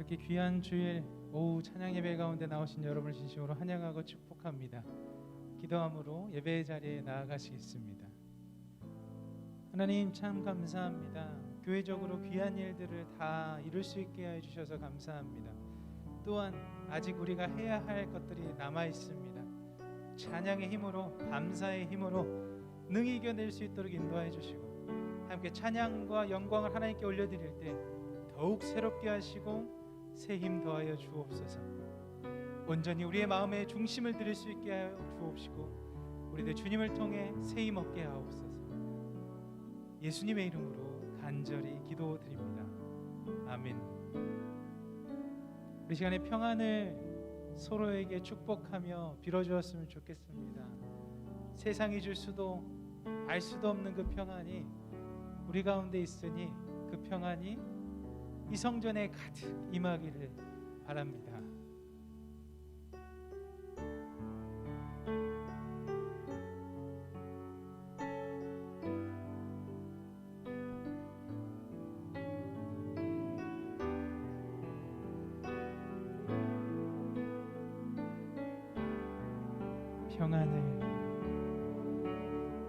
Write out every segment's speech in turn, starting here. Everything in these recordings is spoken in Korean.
이렇게 귀한 주일 오후 찬양 예배 가운데 나오신 여러분을 진심으로 환영하고 축복합니다. 기도함으로 예배의 자리에 나아가시겠습니다. 하나님 참 감사합니다. 교회적으로 귀한 일들을 다 이룰 수 있게 해주셔서 감사합니다. 또한 아직 우리가 해야 할 것들이 남아 있습니다. 찬양의 힘으로, 감사의 힘으로 능히 이겨낼 수 있도록 인도해 주시고, 함께 찬양과 영광을 하나님께 올려드릴 때 더욱 새롭게 하시고 새 힘 더하여 주옵소서. 온전히 우리의 마음의 중심을 드릴 수 있게 하여 주옵시고, 우리들 주님을 통해 새 힘 얻게 하옵소서. 예수님의 이름으로 간절히 기도드립니다. 아멘. 우리 시간에 평안을 서로에게 축복하며 빌어주었으면 좋겠습니다. 세상이 줄 수도 알 수도 없는 그 평안이 우리 가운데 있으니 그 평안이 이 성전에 가득 임하기를 바랍니다.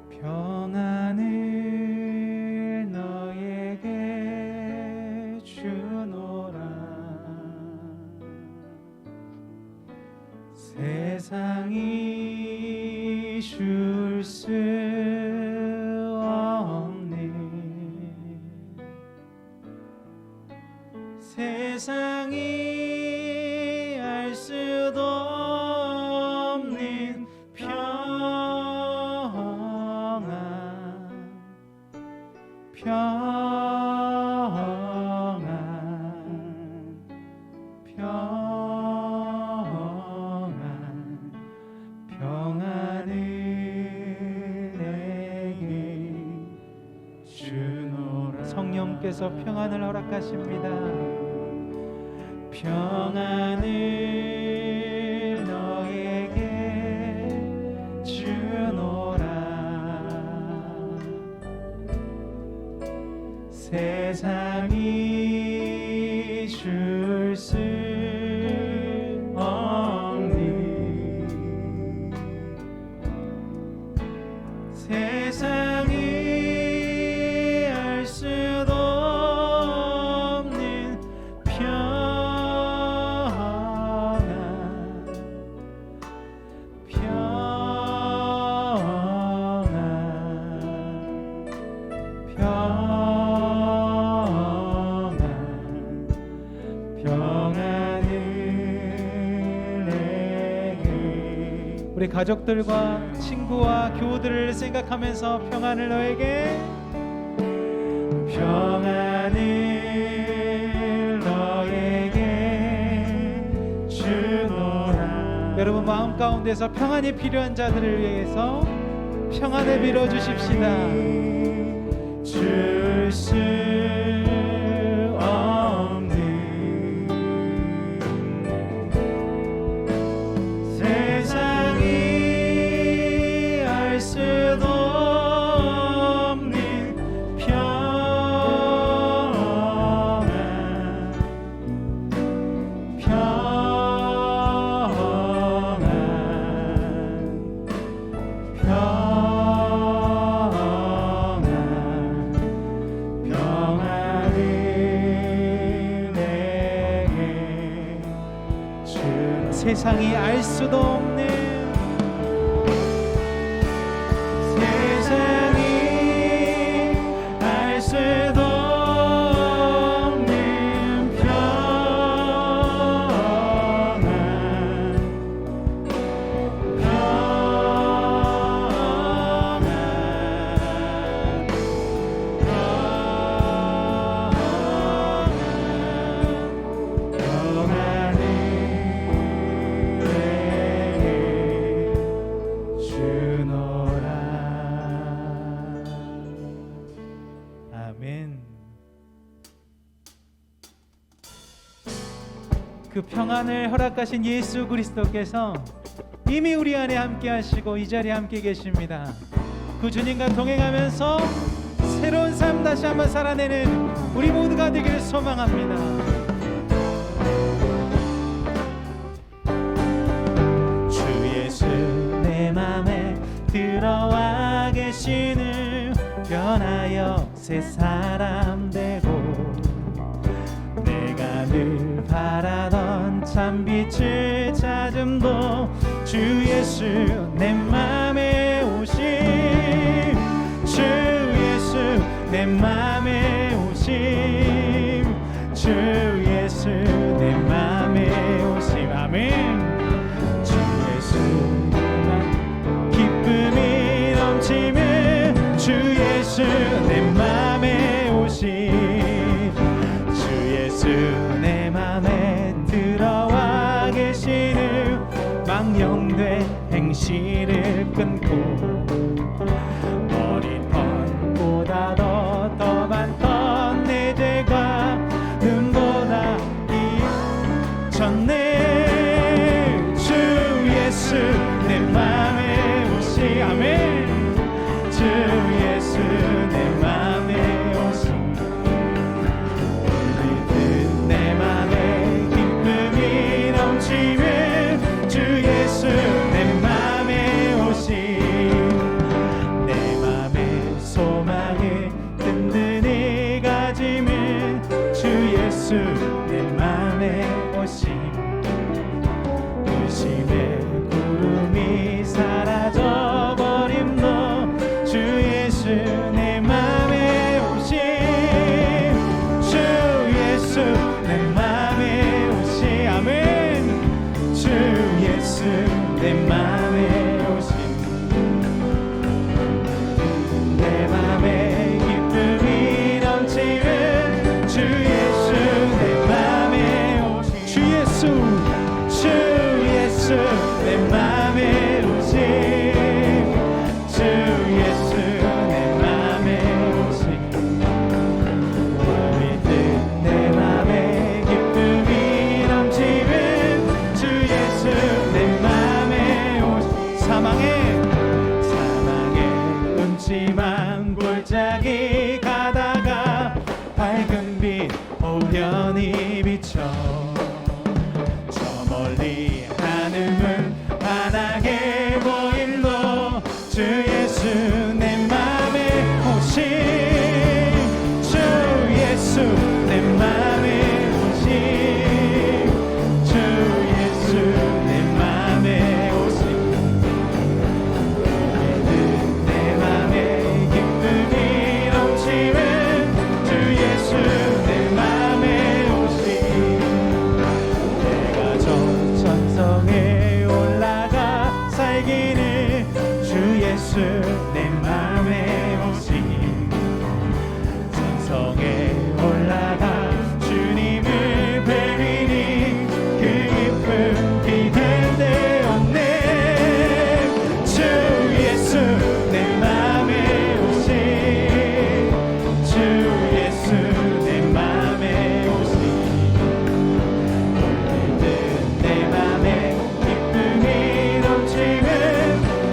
평안을 너에게 주노라. 세상이 줄 수 없는, 세상이 알 수도 없는 평안을 내게 주노라. 성령께서 평안을 허락하십니다. 평안을 너에게 주노라. 세상이 줄 수 없는, 세상이 알 수도 없는 우리 가족들과 친구와 교우들을 생각하면서 평안을 너에게, 평안을 너에게 주노라. 여러분 마음 가운데서 평안이 필요한 자들을 위해서 평안을 빌어 주십시다. 줄 수 세상이 알 수도 없는, 세상이 알 수도 없는 그 평안을 허락하신 예수 그리스도께서 이미 우리 안에 함께 하시고 이 자리에 함께 계십니다. 그 주님과 동행하면서 새로운 삶 다시 한번 살아내는 우리 모두가 되기를 소망합니다. 들어와 계시는 변하여 새 사람 되고 내가 늘 바라던 참 빛을 찾음도 주 예수 내 맘에 오심 주 예수 내 맘에 오심 주 예수 내 맘에 오심 아멘 주 예수 기쁨이 넘치는 주 예수 내 맘에 오심 주 예수 내 맘에 들어와 계시는 망령된 행실을 끊고 어린 헌보다 더 많던 내 죄가 눈보다 잊혔네 주 예수 내 맘에 오시 아멘 주 예수 내 맘에 오시 울리듯 내 맘에 기쁨이 넘치는 주 예수 내 맘에 오시 내 맘에 소망을 든든히 가지는 주 예수 내 맘에 오심 의심의 구름이 사라져버림도 주 예수 내 맘에 오심 주 예수 내 맘에 오심 아멘 주 예수 내 맘에 오심 내 맘에 기쁨이 넘치는 주 예수 내 맘에 오심 주 예수 내 맘에 오심 주 예수 내 맘에 오심 울리듯 내 맘에 기쁨이 넘치는 주 예수 내 맘에 오심 사망의 음침한 골짜기 가다가 밝은 빛 호련히 비쳐 저 멀리 하늘은 환하게 보일로 주 예수 내 맘에 오심 주 예수 내 맘에 오심 주 예수 내 맘에 오심 내 맘에 기쁨이 넘치는 주 예수 내 맘에 오심 내가 저 천성에 올라가 살기를 주 예수 내 맘에 오심 천성에 올라가 주님을 뵈리니 그 기쁨 기댈 데 없네 주 예수 내 맘에 오심 주 예수 내 맘에 오심 울리듯 내 맘에 기쁨이 넘치는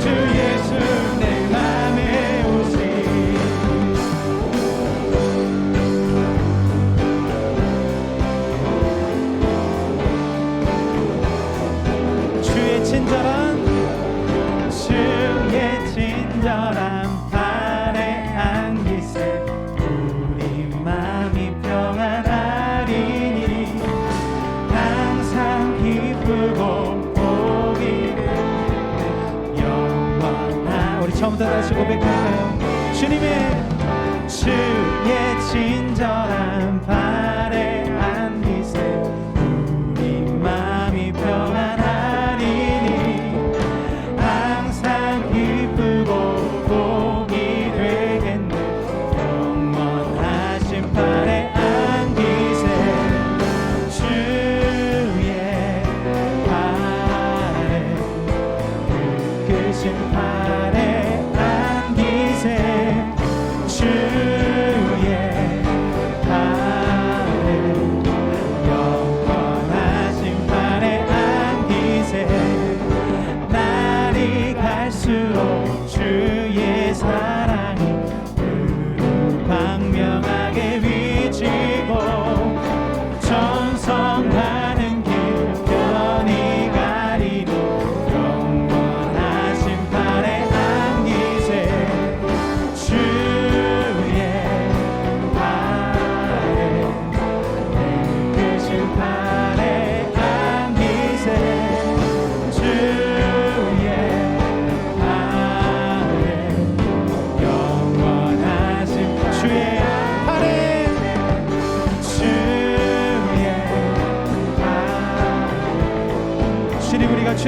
주 예수 내 맘에 오심 주의 친절한 발에 안기세 우리 맘이 평안하리니 항상 기쁘고 복이 영원한 우리 처음부터 다시 고백할까요? 주의 친절한 발에 안기세 우리 맘이 평안하리니 항상 기쁘고 복이 되겠네 영원하신 팔에 안기세 주의 팔에 크신 팔에 안기세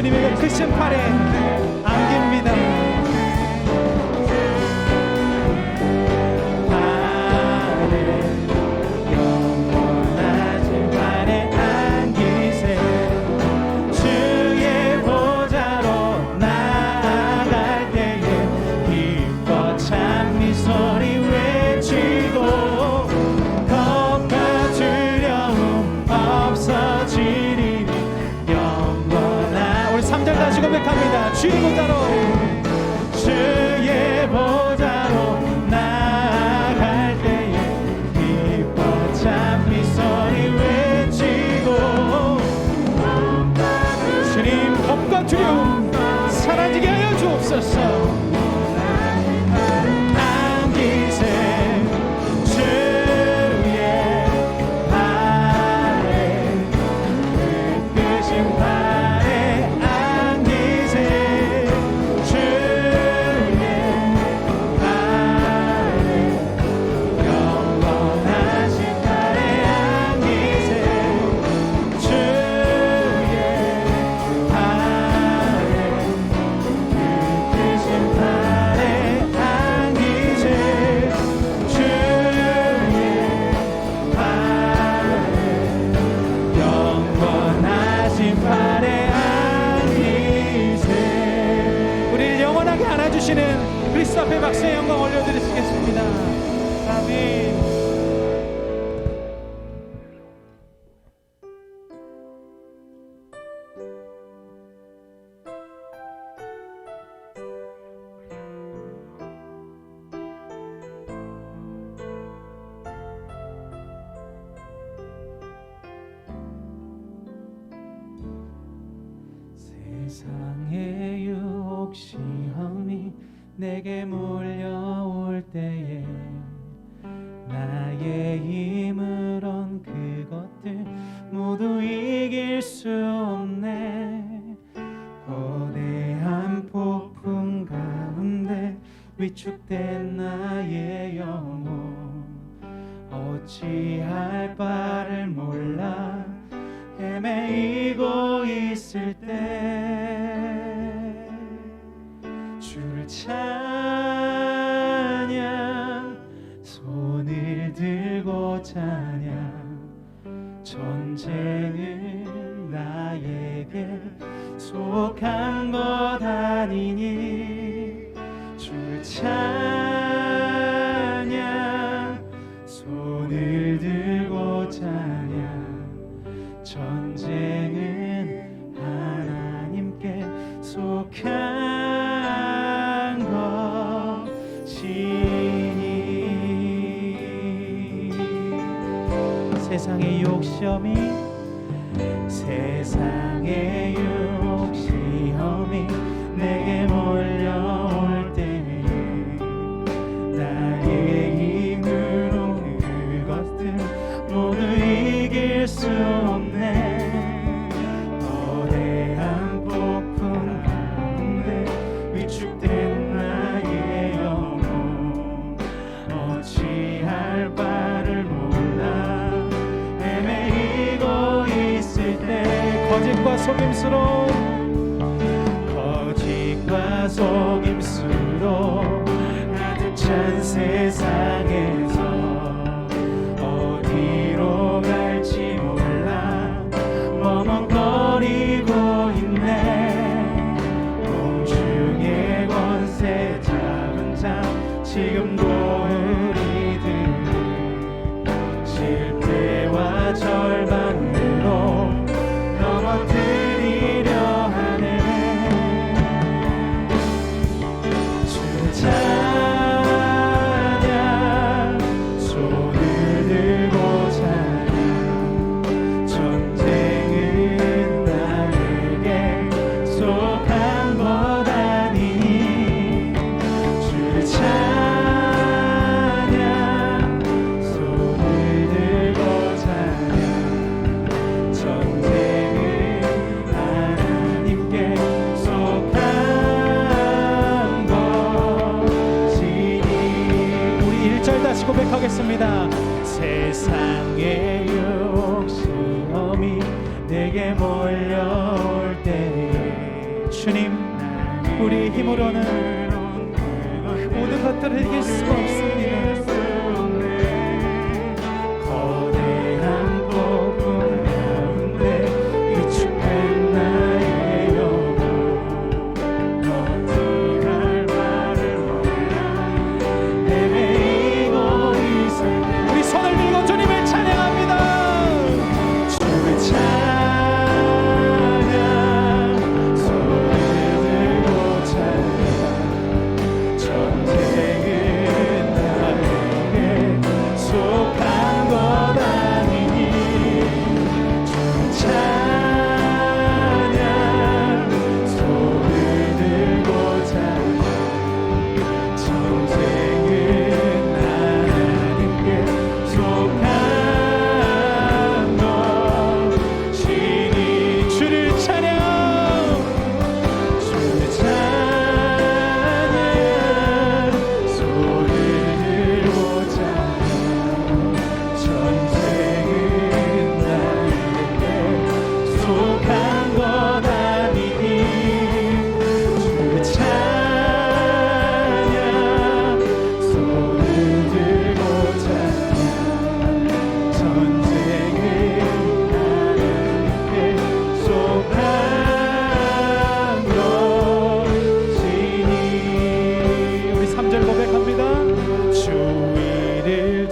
주님의 크신 팔에 안깁니다. 고백합니다. 주의 보좌로, 주의 보좌로 나아갈 때에 기뻐 찬 미소리 외치고 주님 겁과 두려움 사라지게 하여 주옵소서. 안기세 주의 팔에 크신 팔에 안아주시는 그리스도 앞에 박수의 영광 올려드리시겠습니다. 아멘. 세상의 유혹 시험이 내게 몰려올 때에 나의 힘으론 그것들 모두 이길 수 없네. 거대한 폭풍 가운데 위축된 나의 영혼 어찌할 바를 몰라 헤매이고 있을 때 주를 찬양 손을 들고 찬양 전쟁은 나에게 속한 것 아니니 주를 찬양 손을 들고 찬양 전쟁은 하나님께 속한 것이니 세상의 유혹 시험이 세상의 유혹 시험이 내게 몰려올 때에 나의 힘으로 그것들 모두 이길 수 없네. 거대한 폭풍 가운데 위축된 나의 영혼 어찌할 바를 몰라 헤매이고 있을 때 거짓과 속임수로 가득 찬 세상에서 어디로 갈지 몰라 머뭇거리고 있네. 공중의 권세 작은 자 지금도 우리들 실패와 절망으로 넘어뜨리려 하네. 주를 찬양 손을 들고 찬양 전쟁은 나에게 속한 것 아니니 주를 찬양 손을 들고 찬양 전쟁은 하나님께 속한 것이니. 우리 1절 다시 고백하겠습니다. 세상의 유혹 시험이 내게 몰려올 때에 주님, 우리 힘으로는 그 모든 것들을 이길 수가 없습니다. 거대한 폭풍 가운데 위축된 나의 영혼, 어찌 할 말을 몰라 헤매이고 있을. 우리 손을 들고 주님을 찬양합니다.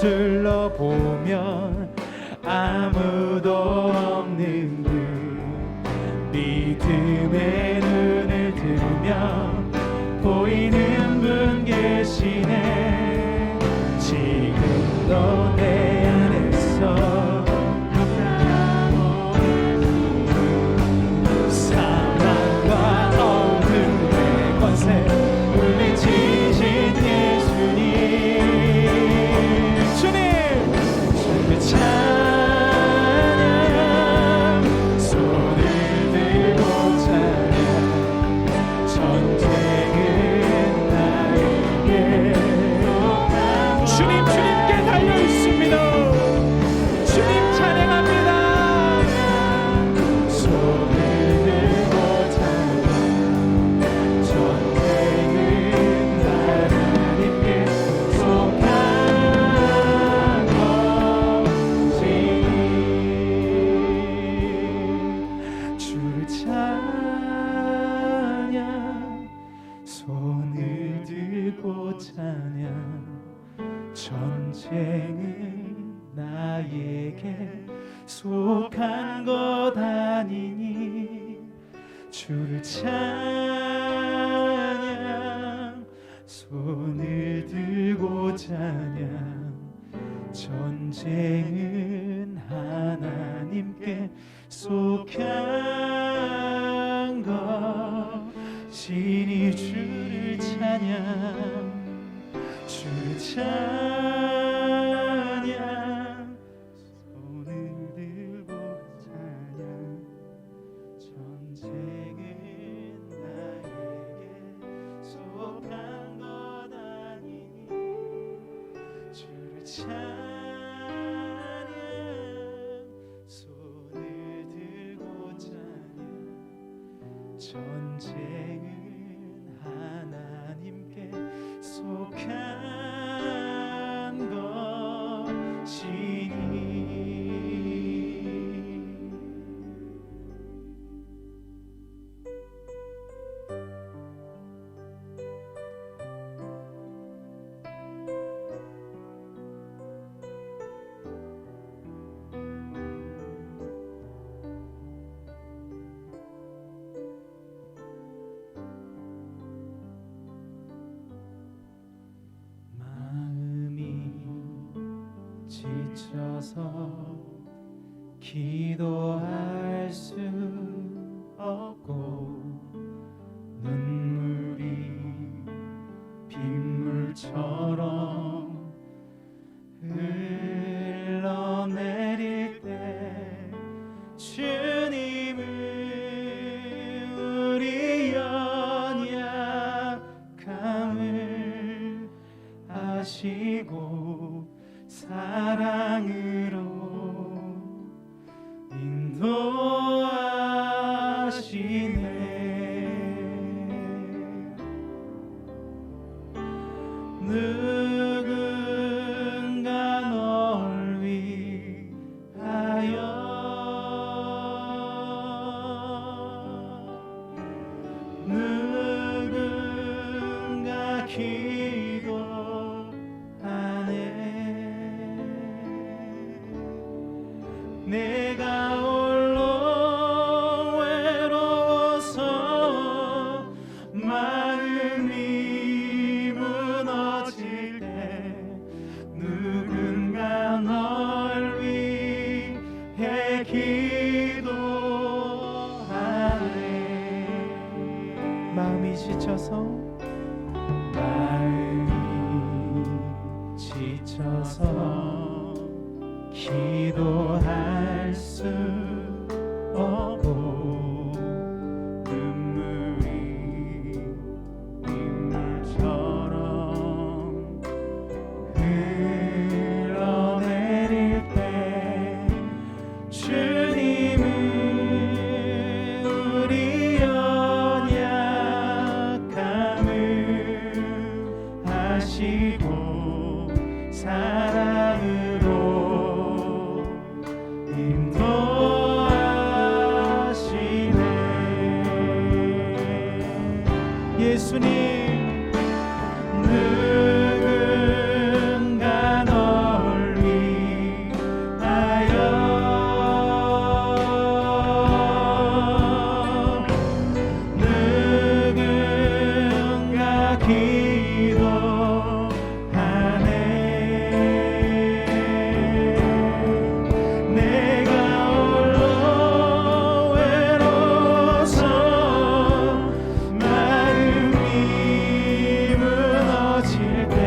주를 보면 아무도 없는 듯 믿음의 눈을 들면 보이는 분 계시네. 지금도 내 안에서 사망과 어둠의 권세 물리치신 예수님, 찬양, 손을 들고 찬양, 전쟁은 나에게. 주님께 달려있습니다. 주님 찬양합니다. 손을 들고 찬양, 전쟁은 하나님께 속한 주를 찬양, 손을 들고 찬양, 전쟁은 나에게 속한 것 아니니. 주를 찬양, 손을 들고 찬양, 전쟁은 하나님께 속한 것이니. 주를 찬양, 주를 찬양, 손을 들고 찬양, 전쟁은 나에게 속한 것 아니니. 주를 찬양, 손을 들고 찬양, 전쟁은 하나님께 속한 것이니. 지쳐서 기도할 수 없고 눈물이 빗물처럼 흘러내릴 때 주님은 우리 연약함을 아시고 사랑으로 인도하시네. 내가 홀로 외로워서 마음이 무너질 때 누군가 널 위해 기도하네. 마음이 지쳐서 기도할 수 없고 눈물이 빗물처럼 흘러내릴 때 주님은 우리 연약함을 아시고 사랑으로 인도하시네. 예수님, 누군가 널 위하여 누군가 기도하네. 내가 홀로 외로워서 마음이 무너질 때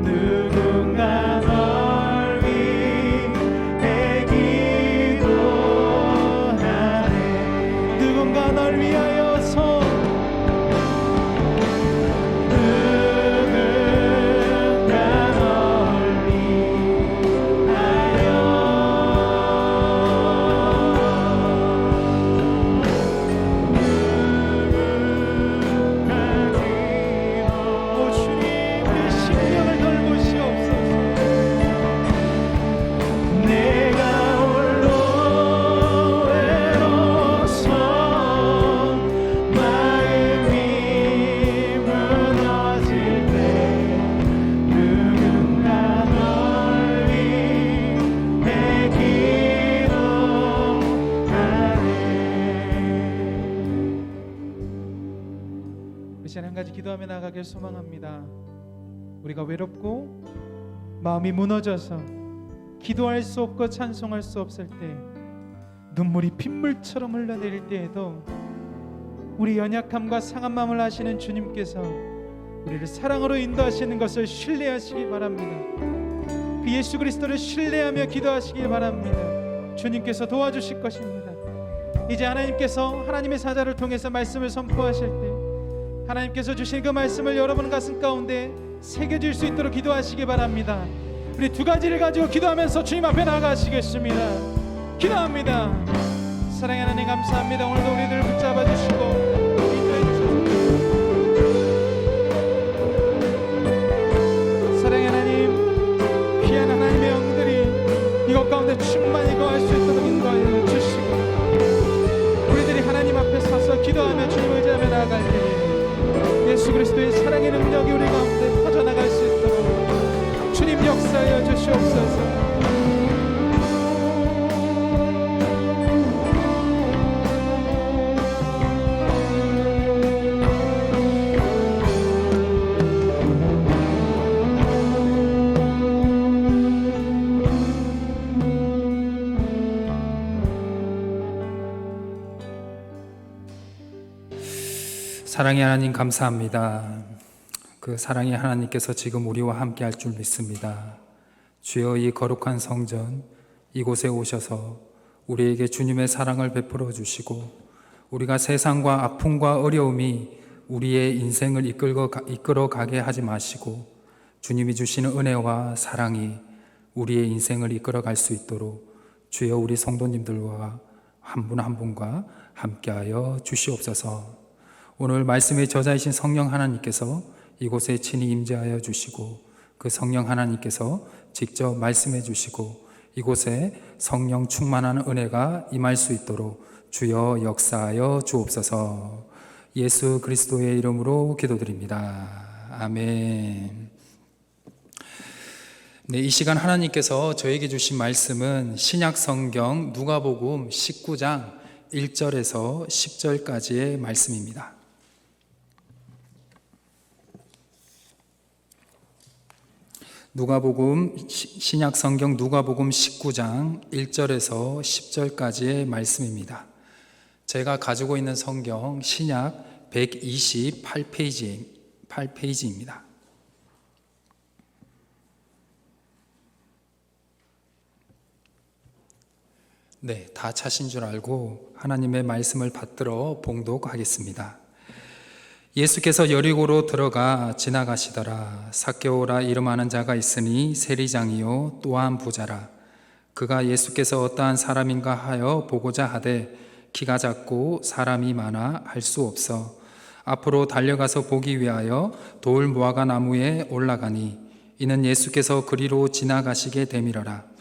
누군가 널 위해 기도하네. 누군가 널 위하여서 한 가지 기도하며 나가길 소망합니다. 우리가 외롭고 마음이 무너져서 기도할 수 없고 찬송할 수 없을 때, 눈물이 빗물처럼 흘러내릴 때에도 우리 연약함과 상한 마음을 아시는 주님께서 우리를 사랑으로 인도하시는 것을 신뢰하시기 바랍니다. 그 예수 그리스도를 신뢰하며 기도하시기 바랍니다. 주님께서 도와주실 것입니다. 이제 하나님께서 하나님의 사자를 통해서 말씀을 선포하실 때 하나님께서 주신 그 말씀을 여러분 가슴 가운데 새겨질 수 있도록 기도하시기 바랍니다. 우리 두 가지를 가지고 기도하면서 주님 앞에 나아가시겠습니다. 기도합니다. 사랑하는 하나님 감사합니다. 오늘도 우리들을 붙잡아 주시고 인도해 주셔서 사랑하는 하나님, 귀한 하나님의 영들이 이것 가운데 충만히 거할 수 있도록 인도하여 주시고 우리들이 하나님 앞에 서서 기도하며 주님을 의지하며 나아갈 때 예수 그리스도의 사랑의 능력이 우리 가운데 퍼져나갈 수 있도록 주님 역사하여 주시옵소서. 사랑의 하나님 감사합니다. 그 사랑의 하나님께서 지금 우리와 함께 할 줄 믿습니다. 주여, 이 거룩한 성전 이곳에 오셔서 우리에게 주님의 사랑을 베풀어 주시고 우리가 세상과 아픔과 어려움이 우리의 인생을 이끌어 가게 하지 마시고 주님이 주시는 은혜와 사랑이 우리의 인생을 이끌어 갈 수 있도록 주여 우리 성도님들과 한 분 한 분과 함께하여 주시옵소서. 오늘 말씀의 저자이신 성령 하나님께서 이곳에 친히 임재하여 주시고 그 성령 하나님께서 직접 말씀해 주시고 이곳에 성령 충만한 은혜가 임할 수 있도록 주여 역사하여 주옵소서. 예수 그리스도의 이름으로 기도드립니다. 아멘. 네, 이 시간 하나님께서 저에게 주신 말씀은 신약 성경 누가복음 19장 1절에서 10절까지의 말씀입니다. 신약 성경 누가복음 19장 1절에서 10절까지의 말씀입니다. 제가 가지고 있는 성경 신약 128페이지입니다. 네, 다 차신 줄 알고 하나님의 말씀을 받들어 봉독하겠습니다. 예수께서 여리고로 들어가 지나가시더라. 삭개오라 이름하는 자가 있으니 세리장이요 또한 부자라. 그가 예수께서 어떠한 사람인가 하여 보고자 하되 키가 작고 사람이 많아 할 수 없어 앞으로 달려가서 보기 위하여 돌 무화과 나무에 올라가니 이는 예수께서 그리로 지나가시게 되밀어라.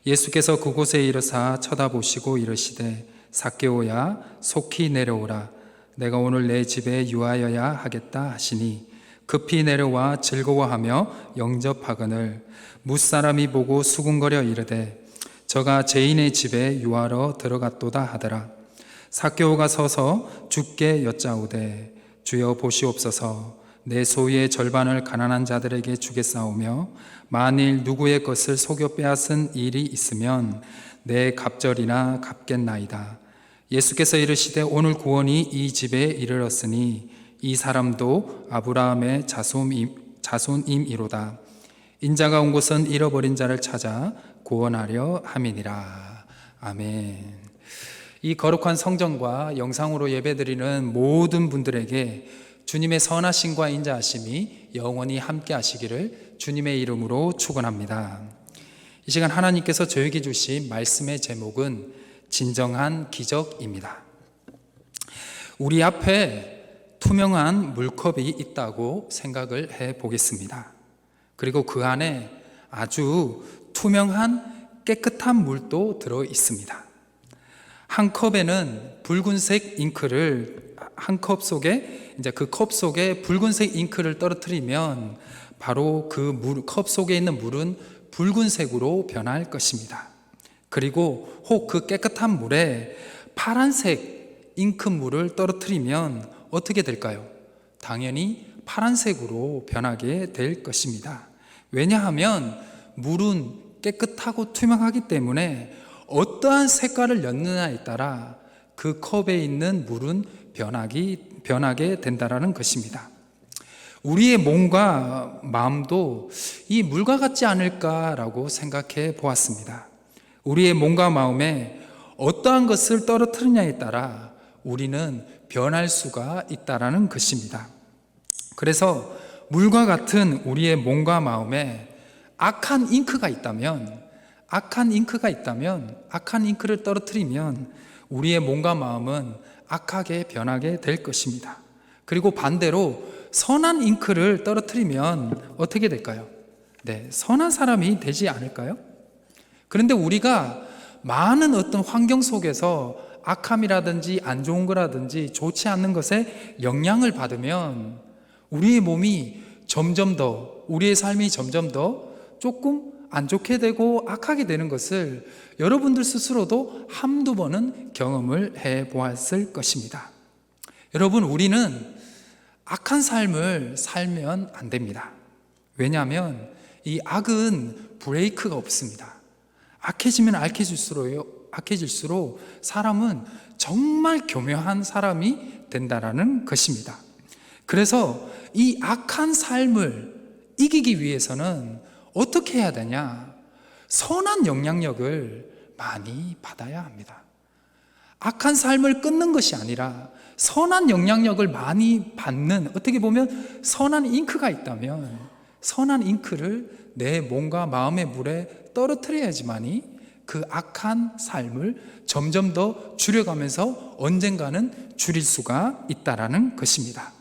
예수께서 그곳에 이르사 쳐다보시고 이르시되 삭개오야 속히 내려오라. 내가 오늘 내 집에 유하여야 하겠다 하시니 급히 내려와 즐거워하며 영접하거늘 뭇사람이 보고 수군거려 이르되 저가 죄인의 집에 유하러 들어갔도다 하더라. 삭개오가 서서 주께 여짜오되 주여 보시옵소서 내 소유의 절반을 가난한 자들에게 주겠사오며 만일 누구의 것을 속여 빼앗은 일이 있으면 내 갑절이나 갚겠나이다. 예수께서 이르시되 오늘 구원이 이 집에 이르렀으니 이 사람도 아브라함의 자손임이로다. 인자가 온 곳은 잃어버린 자를 찾아 구원하려 함이니라. 아멘. 이 거룩한 성전과 영상으로 예배드리는 모든 분들에게 주님의 선하심과 인자하심이 영원히 함께 하시기를 주님의 이름으로 축원합니다. 이 시간 하나님께서 저에게 주신 말씀의 제목은 진정한 기적입니다. 우리 앞에 투명한 물컵이 있다고 생각을 해 보겠습니다. 그리고 그 안에 아주 투명한 깨끗한 물도 들어 있습니다. 한 컵에는 붉은색 잉크를 한 컵 속에 이제 그 컵 속에 붉은색 잉크를 떨어뜨리면 바로 그 컵 속에 있는 물은 붉은색으로 변할 것입니다. 그리고 혹 그 깨끗한 물에 파란색 잉크물을 떨어뜨리면 어떻게 될까요? 당연히 파란색으로 변하게 될 것입니다. 왜냐하면 물은 깨끗하고 투명하기 때문에 어떠한 색깔을 넣느냐에 따라 그 컵에 있는 물은 변하게 된다라는 것입니다. 우리의 몸과 마음도 이 물과 같지 않을까라고 생각해 보았습니다. 우리의 몸과 마음에 어떠한 것을 떨어뜨리냐에 따라 우리는 변할 수가 있다라는 것입니다. 그래서 물과 같은 우리의 몸과 마음에 악한 잉크가 있다면 악한 잉크를 떨어뜨리면 우리의 몸과 마음은 악하게 변하게 될 것입니다. 그리고 반대로 선한 잉크를 떨어뜨리면 어떻게 될까요? 네, 선한 사람이 되지 않을까요? 그런데 우리가 많은 어떤 환경 속에서 악함이라든지 안 좋은 거라든지 좋지 않는 것에 영향을 받으면 우리의 몸이 점점 더, 우리의 삶이 점점 더 조금 안 좋게 되고 악하게 되는 것을 여러분들 스스로도 한두 번은 경험을 해 보았을 것입니다. 여러분, 우리는 악한 삶을 살면 안 됩니다. 왜냐하면 이 악은 브레이크가 없습니다. 악해지면 악해질수록 사람은 정말 교묘한 사람이 된다라는 것입니다. 그래서 이 악한 삶을 이기기 위해서는 어떻게 해야 되냐? 선한 영향력을 많이 받아야 합니다. 악한 삶을 끊는 것이 아니라 선한 영향력을 많이 받는, 어떻게 보면 선한 잉크가 있다면 선한 잉크를 내 몸과 마음의 물에 떨어뜨려야지만이 그 악한 삶을 점점 더 줄여가면서 언젠가는 줄일 수가 있다라는 것입니다.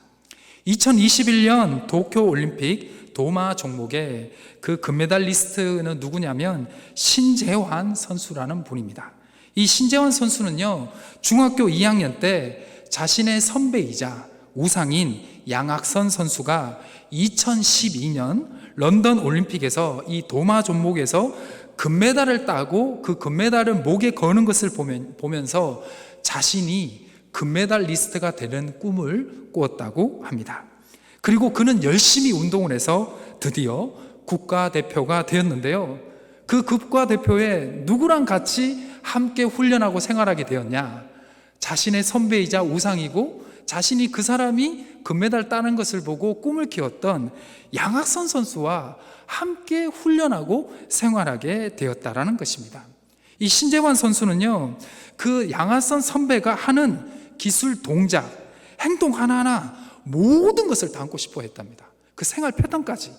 2021년 도쿄올림픽 도마 종목의 그 금메달리스트는 누구냐면 신재환 선수라는 분입니다. 이 신재환 선수는요, 중학교 2학년 때 자신의 선배이자 우상인 양학선 선수가 2012년 런던 올림픽에서 이 도마 종목에서 금메달을 따고 그 금메달을 목에 거는 것을 보면서 자신이 금메달리스트가 되는 꿈을 꾸었다고 합니다. 그리고 그는 열심히 운동을 해서 드디어 국가대표가 되었는데요. 그 국가대표에 누구랑 같이 함께 훈련하고 생활하게 되었냐? 자신의 선배이자 우상이고 자신이 그 사람이 금메달 따는 것을 보고 꿈을 키웠던 양학선 선수와 함께 훈련하고 생활하게 되었다라는 것입니다. 이 신재환 선수는요, 그 양학선 선배가 하는 기술, 동작, 행동 하나하나 모든 것을 담고 싶어 했답니다. 그 생활 패턴까지,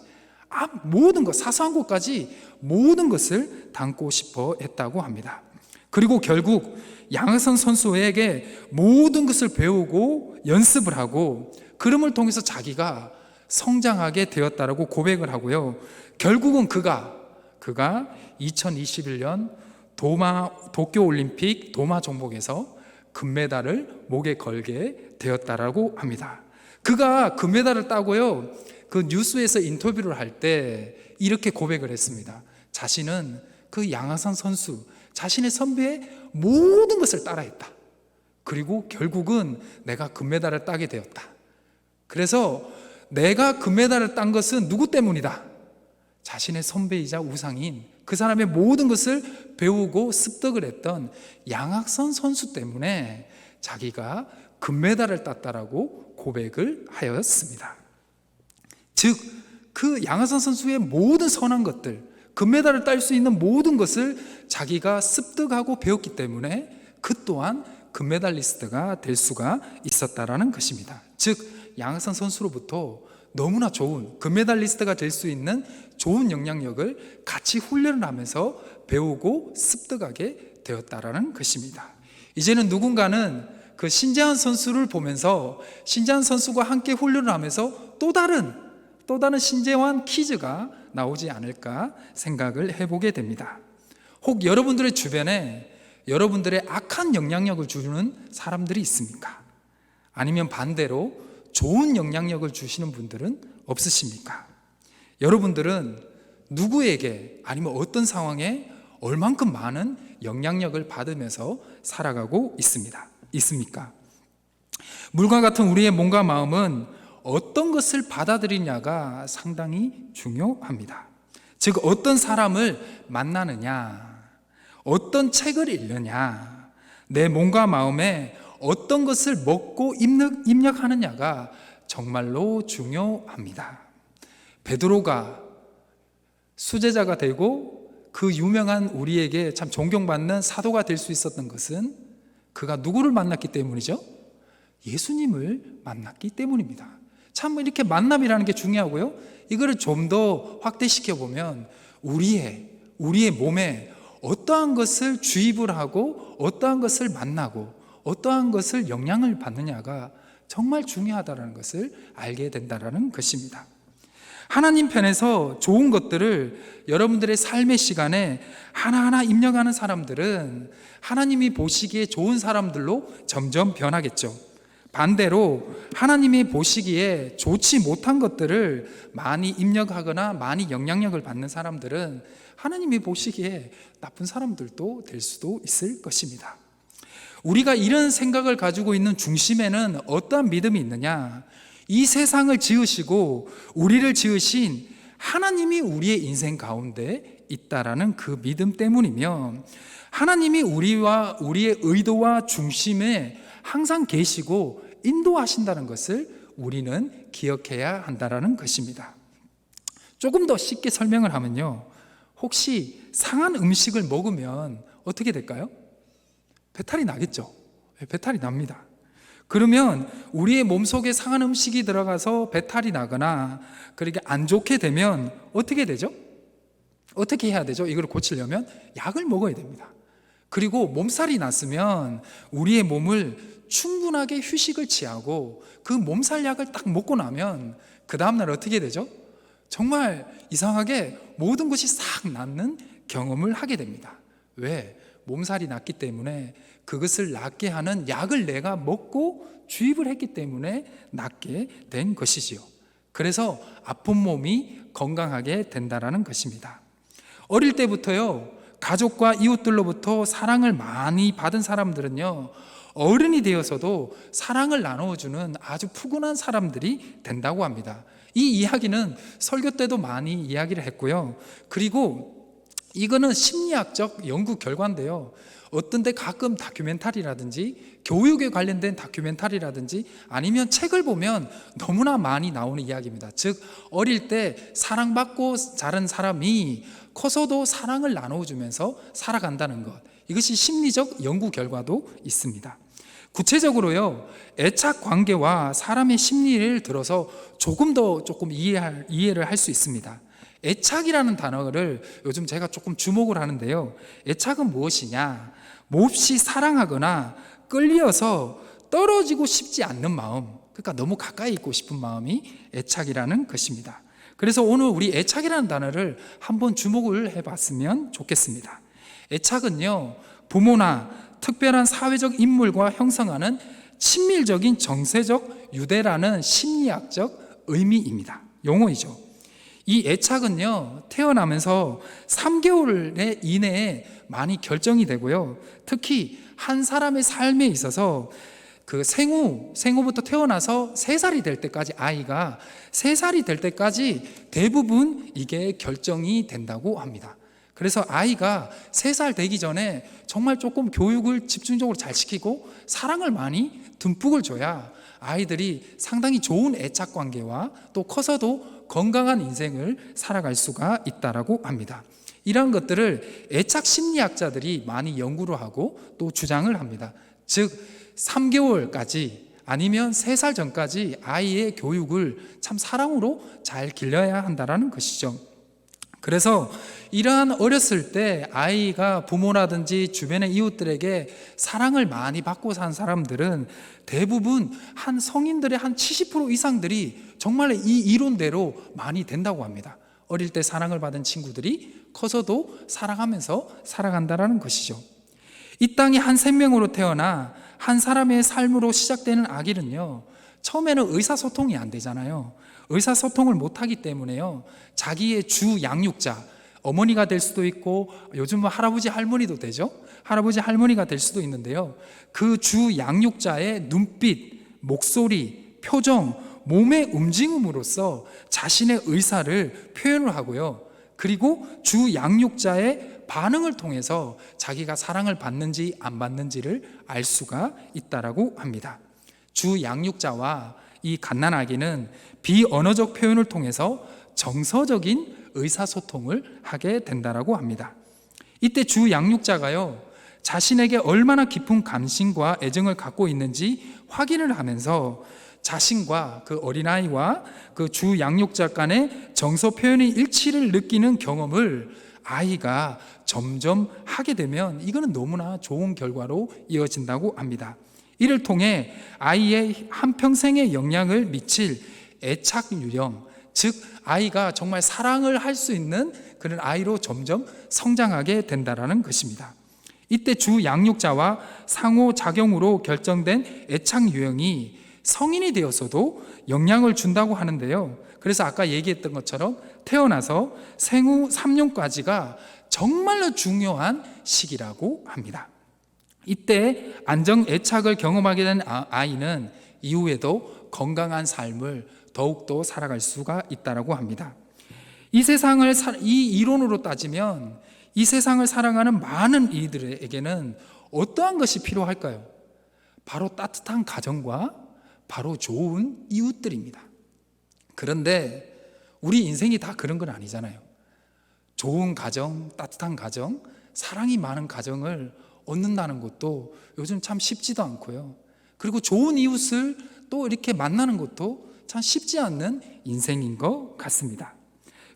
모든 것, 사소한 것까지 모든 것을 담고 싶어 했다고 합니다. 그리고 결국 양학선 선수에게 모든 것을 배우고 연습을 하고 그름을 통해서 자기가 성장하게 되었다라고 고백을 하고요. 결국은 그가 2021년 도쿄올림픽 도마 종목에서 금메달을 목에 걸게 되었다라고 합니다. 그가 금메달을 따고요, 그 뉴스에서 인터뷰를 할 때 이렇게 고백을 했습니다. 자신은 그 양학선 선수, 자신의 선배의 모든 것을 따라했다. 그리고 결국은 내가 금메달을 따게 되었다. 그래서 내가 금메달을 딴 것은 누구 때문이다? 자신의 선배이자 우상인 그 사람의 모든 것을 배우고 습득을 했던 양학선 선수 때문에 자기가 금메달을 땄다라고 고백을 하였습니다. 즉, 그 양학선 선수의 모든 선한 것들, 금메달을 딸 수 있는 모든 것을 자기가 습득하고 배웠기 때문에 그 또한 금메달리스트가 될 수가 있었다라는 것입니다. 즉, 양학선 선수로부터 너무나 좋은 금메달리스트가 될 수 있는 좋은 영향력을 같이 훈련을 하면서 배우고 습득하게 되었다라는 것입니다. 이제는 누군가는 그 신재환 선수를 보면서 신재환 선수가 함께 훈련을 하면서 또 다른 신재환 퀴즈가 나오지 않을까 생각을 해보게 됩니다. 혹 여러분들의 주변에 여러분들의 악한 영향력을 주는 사람들이 있습니까? 아니면 반대로 좋은 영향력을 주시는 분들은 없으십니까? 여러분들은 누구에게 아니면 어떤 상황에 얼만큼 많은 영향력을 받으면서 살아가고 있습니까? 물과 같은 우리의 몸과 마음은 어떤 것을 받아들이냐가 상당히 중요합니다. 즉, 어떤 사람을 만나느냐, 어떤 책을 읽느냐, 내 몸과 마음에 어떤 것을 먹고 입력하느냐가 정말로 중요합니다. 베드로가 수제자가 되고 그 유명한 우리에게 참 존경받는 사도가 될 수 있었던 것은 그가 누구를 만났기 때문이죠? 예수님을 만났기 때문입니다. 참 이렇게 만남이라는 게 중요하고요. 이거를 좀 더 확대시켜 보면 우리의 몸에 어떠한 것을 주입을 하고 어떠한 것을 만나고 어떠한 것을 영향을 받느냐가 정말 중요하다는 것을 알게 된다는 것입니다. 하나님 편에서 좋은 것들을 여러분들의 삶의 시간에 하나하나 입력하는 사람들은 하나님이 보시기에 좋은 사람들로 점점 변하겠죠. 반대로 하나님이 보시기에 좋지 못한 것들을 많이 입력하거나 많이 영향력을 받는 사람들은 하나님이 보시기에 나쁜 사람들도 될 수도 있을 것입니다. 우리가 이런 생각을 가지고 있는 중심에는 어떠한 믿음이 있느냐? 이 세상을 지으시고 우리를 지으신 하나님이 우리의 인생 가운데 있다라는 그 믿음 때문이며, 하나님이 우리와 우리의 의도와 중심에 항상 계시고 인도하신다는 것을 우리는 기억해야 한다라는 것입니다. 조금 더 쉽게 설명을 하면요, 혹시 상한 음식을 먹으면 어떻게 될까요? 배탈이 나겠죠. 배탈이 납니다. 그러면 우리의 몸속에 상한 음식이 들어가서 배탈이 나거나 그렇게 안 좋게 되면 어떻게 되죠? 어떻게 해야 되죠? 이걸 고치려면 약을 먹어야 됩니다. 그리고 몸살이 났으면 우리의 몸을 충분하게 휴식을 취하고 그 몸살 약을 딱 먹고 나면 그 다음날 어떻게 되죠? 정말 이상하게 모든 것이 싹 낫는 경험을 하게 됩니다. 왜? 몸살이 났기 때문에 그것을 낫게 하는 약을 내가 먹고 주입을 했기 때문에 낫게 된 것이지요. 그래서 아픈 몸이 건강하게 된다라는 것입니다. 어릴 때부터요, 가족과 이웃들로부터 사랑을 많이 받은 사람들은요, 어른이 되어서도 사랑을 나누어주는 아주 푸근한 사람들이 된다고 합니다. 이 이야기는 설교 때도 많이 이야기를 했고요. 그리고 이거는 심리학적 연구 결과인데요. 어떤 데 가끔 다큐멘터리라든지 교육에 관련된 다큐멘터리라든지 아니면 책을 보면 너무나 많이 나오는 이야기입니다. 즉, 어릴 때 사랑받고 자란 사람이 커서도 사랑을 나눠주면서 살아간다는 것, 이것이 심리적 연구 결과도 있습니다. 구체적으로요, 애착 관계와 사람의 심리를 들어서 조금 이해를 할 수 있습니다. 애착이라는 단어를 요즘 제가 조금 주목을 하는데요, 애착은 무엇이냐? 몹시 사랑하거나 끌려서 떨어지고 싶지 않는 마음, 그러니까 너무 가까이 있고 싶은 마음이 애착이라는 것입니다. 그래서 오늘 우리 애착이라는 단어를 한번 주목을 해봤으면 좋겠습니다. 애착은요, 부모나 특별한 사회적 인물과 형성하는 친밀적인 정서적 유대라는 심리학적 의미입니다. 용어이죠. 이 애착은요, 태어나면서 3개월 이내에 많이 결정이 되고요, 특히 한 사람의 삶에 있어서 그 생후부터 태어나서 3살이 될 때까지, 아이가 3살이 될 때까지 대부분 이게 결정이 된다고 합니다. 그래서 아이가 3살 되기 전에 정말 조금 교육을 집중적으로 잘 시키고 사랑을 많이 듬뿍을 줘야 아이들이 상당히 좋은 애착 관계와 또 커서도 건강한 인생을 살아갈 수가 있다라고 합니다. 이러한 것들을 애착 심리학자들이 많이 연구를 하고 또 주장을 합니다. 즉 3개월까지 아니면 3살 전까지 아이의 교육을 참 사랑으로 잘 길러야 한다는 것이죠. 그래서 이러한 어렸을 때 아이가 부모라든지 주변의 이웃들에게 사랑을 많이 받고 산 사람들은 대부분 한 성인들의 한 70% 이상들이 정말 이 이론대로 많이 된다고 합니다. 어릴 때 사랑을 받은 친구들이 커서도 사랑하면서 살아간다는 것이죠. 이 땅에 한 생명으로 태어나 한 사람의 삶으로 시작되는 아기는요, 처음에는 의사소통이 안 되잖아요. 의사소통을 못하기 때문에요, 자기의 주 양육자, 어머니가 될 수도 있고 요즘은 할아버지 할머니도 되죠. 할아버지 할머니가 될 수도 있는데요, 그 주 양육자의 눈빛, 목소리, 표정, 몸의 움직임으로써 자신의 의사를 표현을 하고요, 그리고 주 양육자의 반응을 통해서 자기가 사랑을 받는지 안 받는지를 알 수가 있다라고 합니다. 주 양육자와 이 갓난아기는 비언어적 표현을 통해서 정서적인 의사소통을 하게 된다라고 합니다. 이때 주 양육자가요, 자신에게 얼마나 깊은 감심과 애정을 갖고 있는지 확인을 하면서 자신과 그 어린아이와 그 주 양육자 간의 정서 표현의 일치를 느끼는 경험을 아이가 점점 하게 되면 이거는 너무나 좋은 결과로 이어진다고 합니다. 이를 통해 아이의 한평생에 영향을 미칠 애착 유형, 즉 아이가 정말 사랑을 할 수 있는 그런 아이로 점점 성장하게 된다라는 것입니다. 이때 주 양육자와 상호작용으로 결정된 애착 유형이 성인이 되어서도 영향을 준다고 하는데요, 그래서 아까 얘기했던 것처럼 태어나서 생후 3년까지가 정말로 중요한 시기라고 합니다. 이때 안정 애착을 경험하게 된 아이는 이후에도 건강한 삶을 더욱더 살아갈 수가 있다고 합니다. 이 이론으로 따지면 이 세상을 살아가는 많은 이들에게는 어떠한 것이 필요할까요? 바로 따뜻한 가정과 바로 좋은 이웃들입니다. 그런데 우리 인생이 다 그런 건 아니잖아요. 좋은 가정, 따뜻한 가정, 사랑이 많은 가정을 얻는다는 것도 요즘 참 쉽지도 않고요. 그리고 좋은 이웃을 또 이렇게 만나는 것도 참 쉽지 않는 인생인 것 같습니다.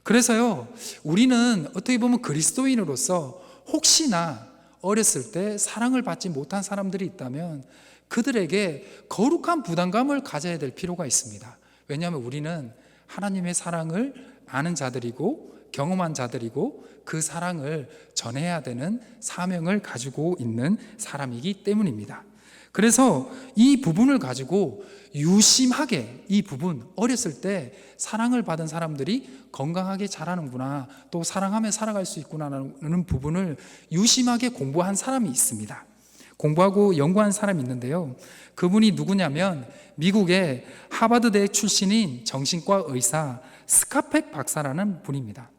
그래서요, 우리는 어떻게 보면 그리스도인으로서 혹시나 어렸을 때 사랑을 받지 못한 사람들이 있다면 그들에게 거룩한 부담감을 가져야 될 필요가 있습니다. 왜냐하면 우리는 하나님의 사랑을 아는 자들이고 경험한 자들이고 그 사랑을 전해야 되는 사명을 가지고 있는 사람이기 때문입니다. 그래서 이 부분을 가지고 유심하게, 이 부분, 어렸을 때 사랑을 받은 사람들이 건강하게 자라는구나, 또 사랑하며 살아갈 수 있구나라는 부분을 유심하게 공부한 사람이 있습니다. 공부하고 연구한 사람이 있는데요, 그분이 누구냐면 미국의 하버드대 출신인 정신과 의사 스카펙 박사라는 분입니다.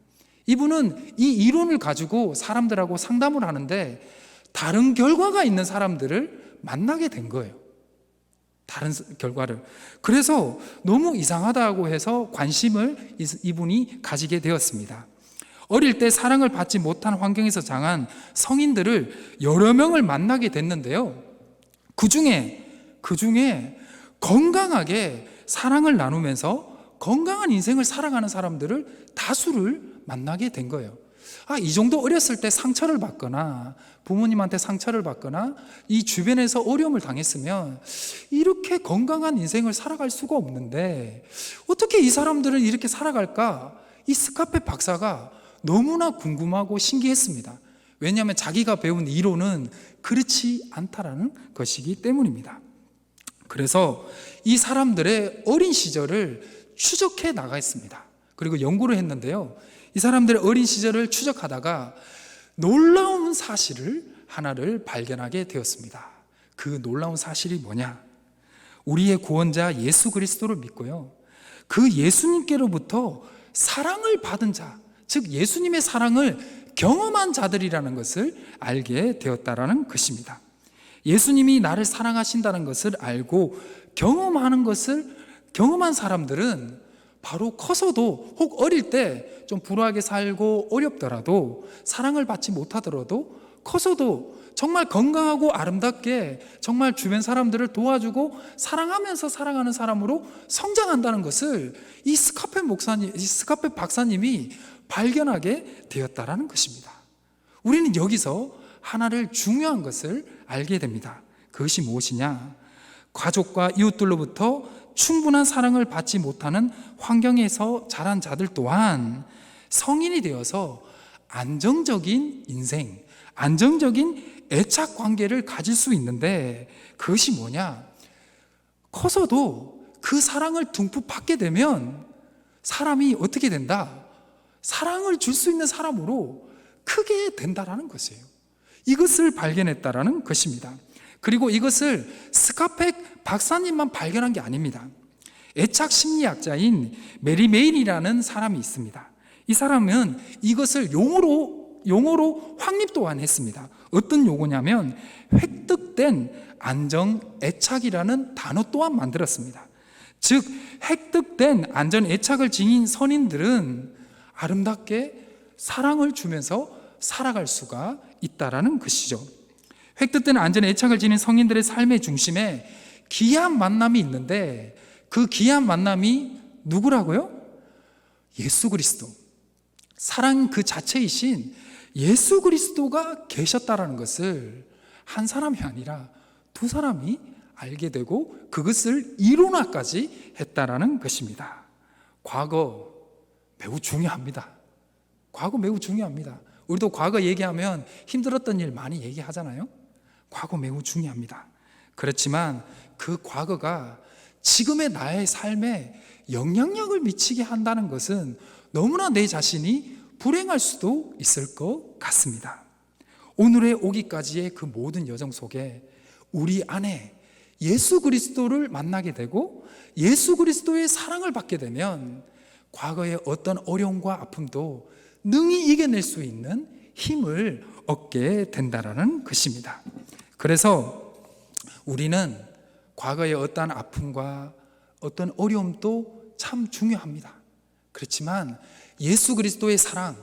이분은 이 이론을 가지고 사람들하고 상담을 하는데 다른 결과가 있는 사람들을 만나게 된 거예요. 다른 결과를. 그래서 너무 이상하다고 해서 관심을 이분이 가지게 되었습니다. 어릴 때 사랑을 받지 못한 환경에서 자란 성인들을 여러 명을 만나게 됐는데요, 그 중에 건강하게 사랑을 나누면서 건강한 인생을 살아가는 사람들을 다수를 만나게 된 거예요. 이 정도 어렸을 때 상처를 받거나 부모님한테 상처를 받거나 이 주변에서 어려움을 당했으면 이렇게 건강한 인생을 살아갈 수가 없는데 어떻게 이 사람들은 이렇게 살아갈까? 이 스카페 박사가 너무나 궁금하고 신기했습니다. 왜냐하면 자기가 배운 이론은 그렇지 않다라는 것이기 때문입니다. 그래서 이 사람들의 어린 시절을 추적해 나가겠습니다. 그리고 연구를 했는데요, 이 사람들의 어린 시절을 추적하다가 놀라운 사실을 하나를 발견하게 되었습니다. 그 놀라운 사실이 뭐냐? 우리의 구원자 예수 그리스도를 믿고요, 그 예수님께로부터 사랑을 받은 자, 즉 예수님의 사랑을 경험한 자들이라는 것을 알게 되었다라는 것입니다. 예수님이 나를 사랑하신다는 것을 알고 경험한 사람들은 바로 커서도, 혹 어릴 때 좀 불우하게 살고 어렵더라도, 사랑을 받지 못하더라도 커서도 정말 건강하고 아름답게 정말 주변 사람들을 도와주고 사랑하면서 살아가는 사람으로 성장한다는 것을 이 스카페 박사님이 발견하게 되었다라는 것입니다. 우리는 여기서 하나를 중요한 것을 알게 됩니다. 그것이 무엇이냐? 가족과 이웃들로부터 충분한 사랑을 받지 못하는 환경에서 자란 자들 또한 성인이 되어서 안정적인 인생, 안정적인 애착 관계를 가질 수 있는데, 그것이 뭐냐? 커서도 그 사랑을 듬뿍 받게 되면 사람이 어떻게 된다? 사랑을 줄 수 있는 사람으로 크게 된다라는 것이에요. 이것을 발견했다라는 것입니다. 그리고 이것을 스카펙 박사님만 발견한 게 아닙니다. 애착 심리학자인 메리 메일이라는 사람이 있습니다. 이 사람은 이것을 용어로 확립 또한 했습니다. 어떤 용어냐면 획득된 안정 애착이라는 단어 또한 만들었습니다. 즉 획득된 안전 애착을 지닌 선인들은 아름답게 사랑을 주면서 살아갈 수가 있다라는 것이죠. 획득된 안전 애착을 지닌 성인들의 삶의 중심에 귀한 만남이 있는데, 그 귀한 만남이 누구라고요? 예수 그리스도, 사랑 그 자체이신 예수 그리스도가 계셨다라는 것을 한 사람이 아니라 두 사람이 알게 되고 그것을 이론화까지 했다라는 것입니다. 과거 매우 중요합니다. 과거 매우 중요합니다. 우리도 과거 얘기하면 힘들었던 일 많이 얘기하잖아요. 과거 매우 중요합니다. 그렇지만 그 과거가 지금의 나의 삶에 영향력을 미치게 한다는 것은 너무나 내 자신이 불행할 수도 있을 것 같습니다. 오늘의 오기까지의 그 모든 여정 속에 우리 안에 예수 그리스도를 만나게 되고 예수 그리스도의 사랑을 받게 되면 과거의 어떤 어려움과 아픔도 능히 이겨낼 수 있는 힘을 얻게 된다라는 것입니다. 그래서 우리는 과거의 어떠한 아픔과 어떤 어려움도 참 중요합니다. 그렇지만 예수 그리스도의 사랑,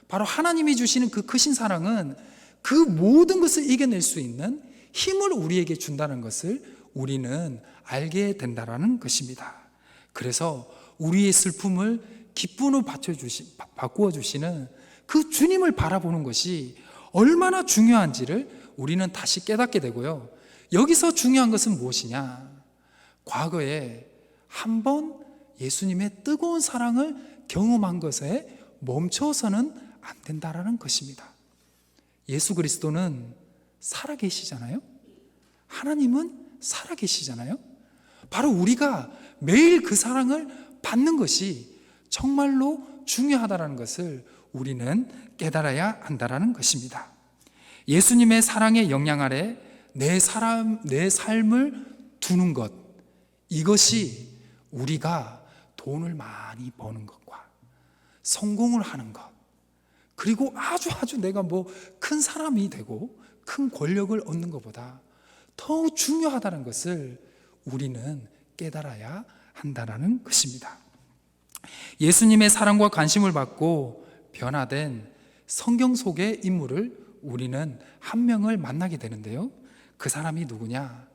바로 하나님이 주시는 그 크신 사랑은 그 모든 것을 이겨낼 수 있는 힘을 우리에게 준다는 것을 우리는 알게 된다라는 것입니다. 그래서 우리의 슬픔을 기쁨으로 바꾸어 주시는 그 주님을 바라보는 것이 얼마나 중요한지를 우리는 다시 깨닫게 되고요. 여기서 중요한 것은 무엇이냐? 과거에 한번 예수님의 뜨거운 사랑을 경험한 것에 멈춰서는 안 된다라는 것입니다. 예수 그리스도는 살아계시잖아요. 하나님은 살아계시잖아요. 바로 우리가 매일 그 사랑을 받는 것이 정말로 중요하다는 것을 우리는 깨달아야 한다는 것입니다. 예수님의 사랑의 영향 아래 내 삶을 두는 것, 이것이 우리가 돈을 많이 버는 것과 성공을 하는 것, 그리고 아주 내가 큰 사람이 되고 큰 권력을 얻는 것보다 더 중요하다는 것을 우리는 깨달아야 한다는 것입니다. 예수님의 사랑과 관심을 받고 변화된 성경 속의 인물을 우리는 한 명을 만나게 되는데요. 그 사람이 누구냐?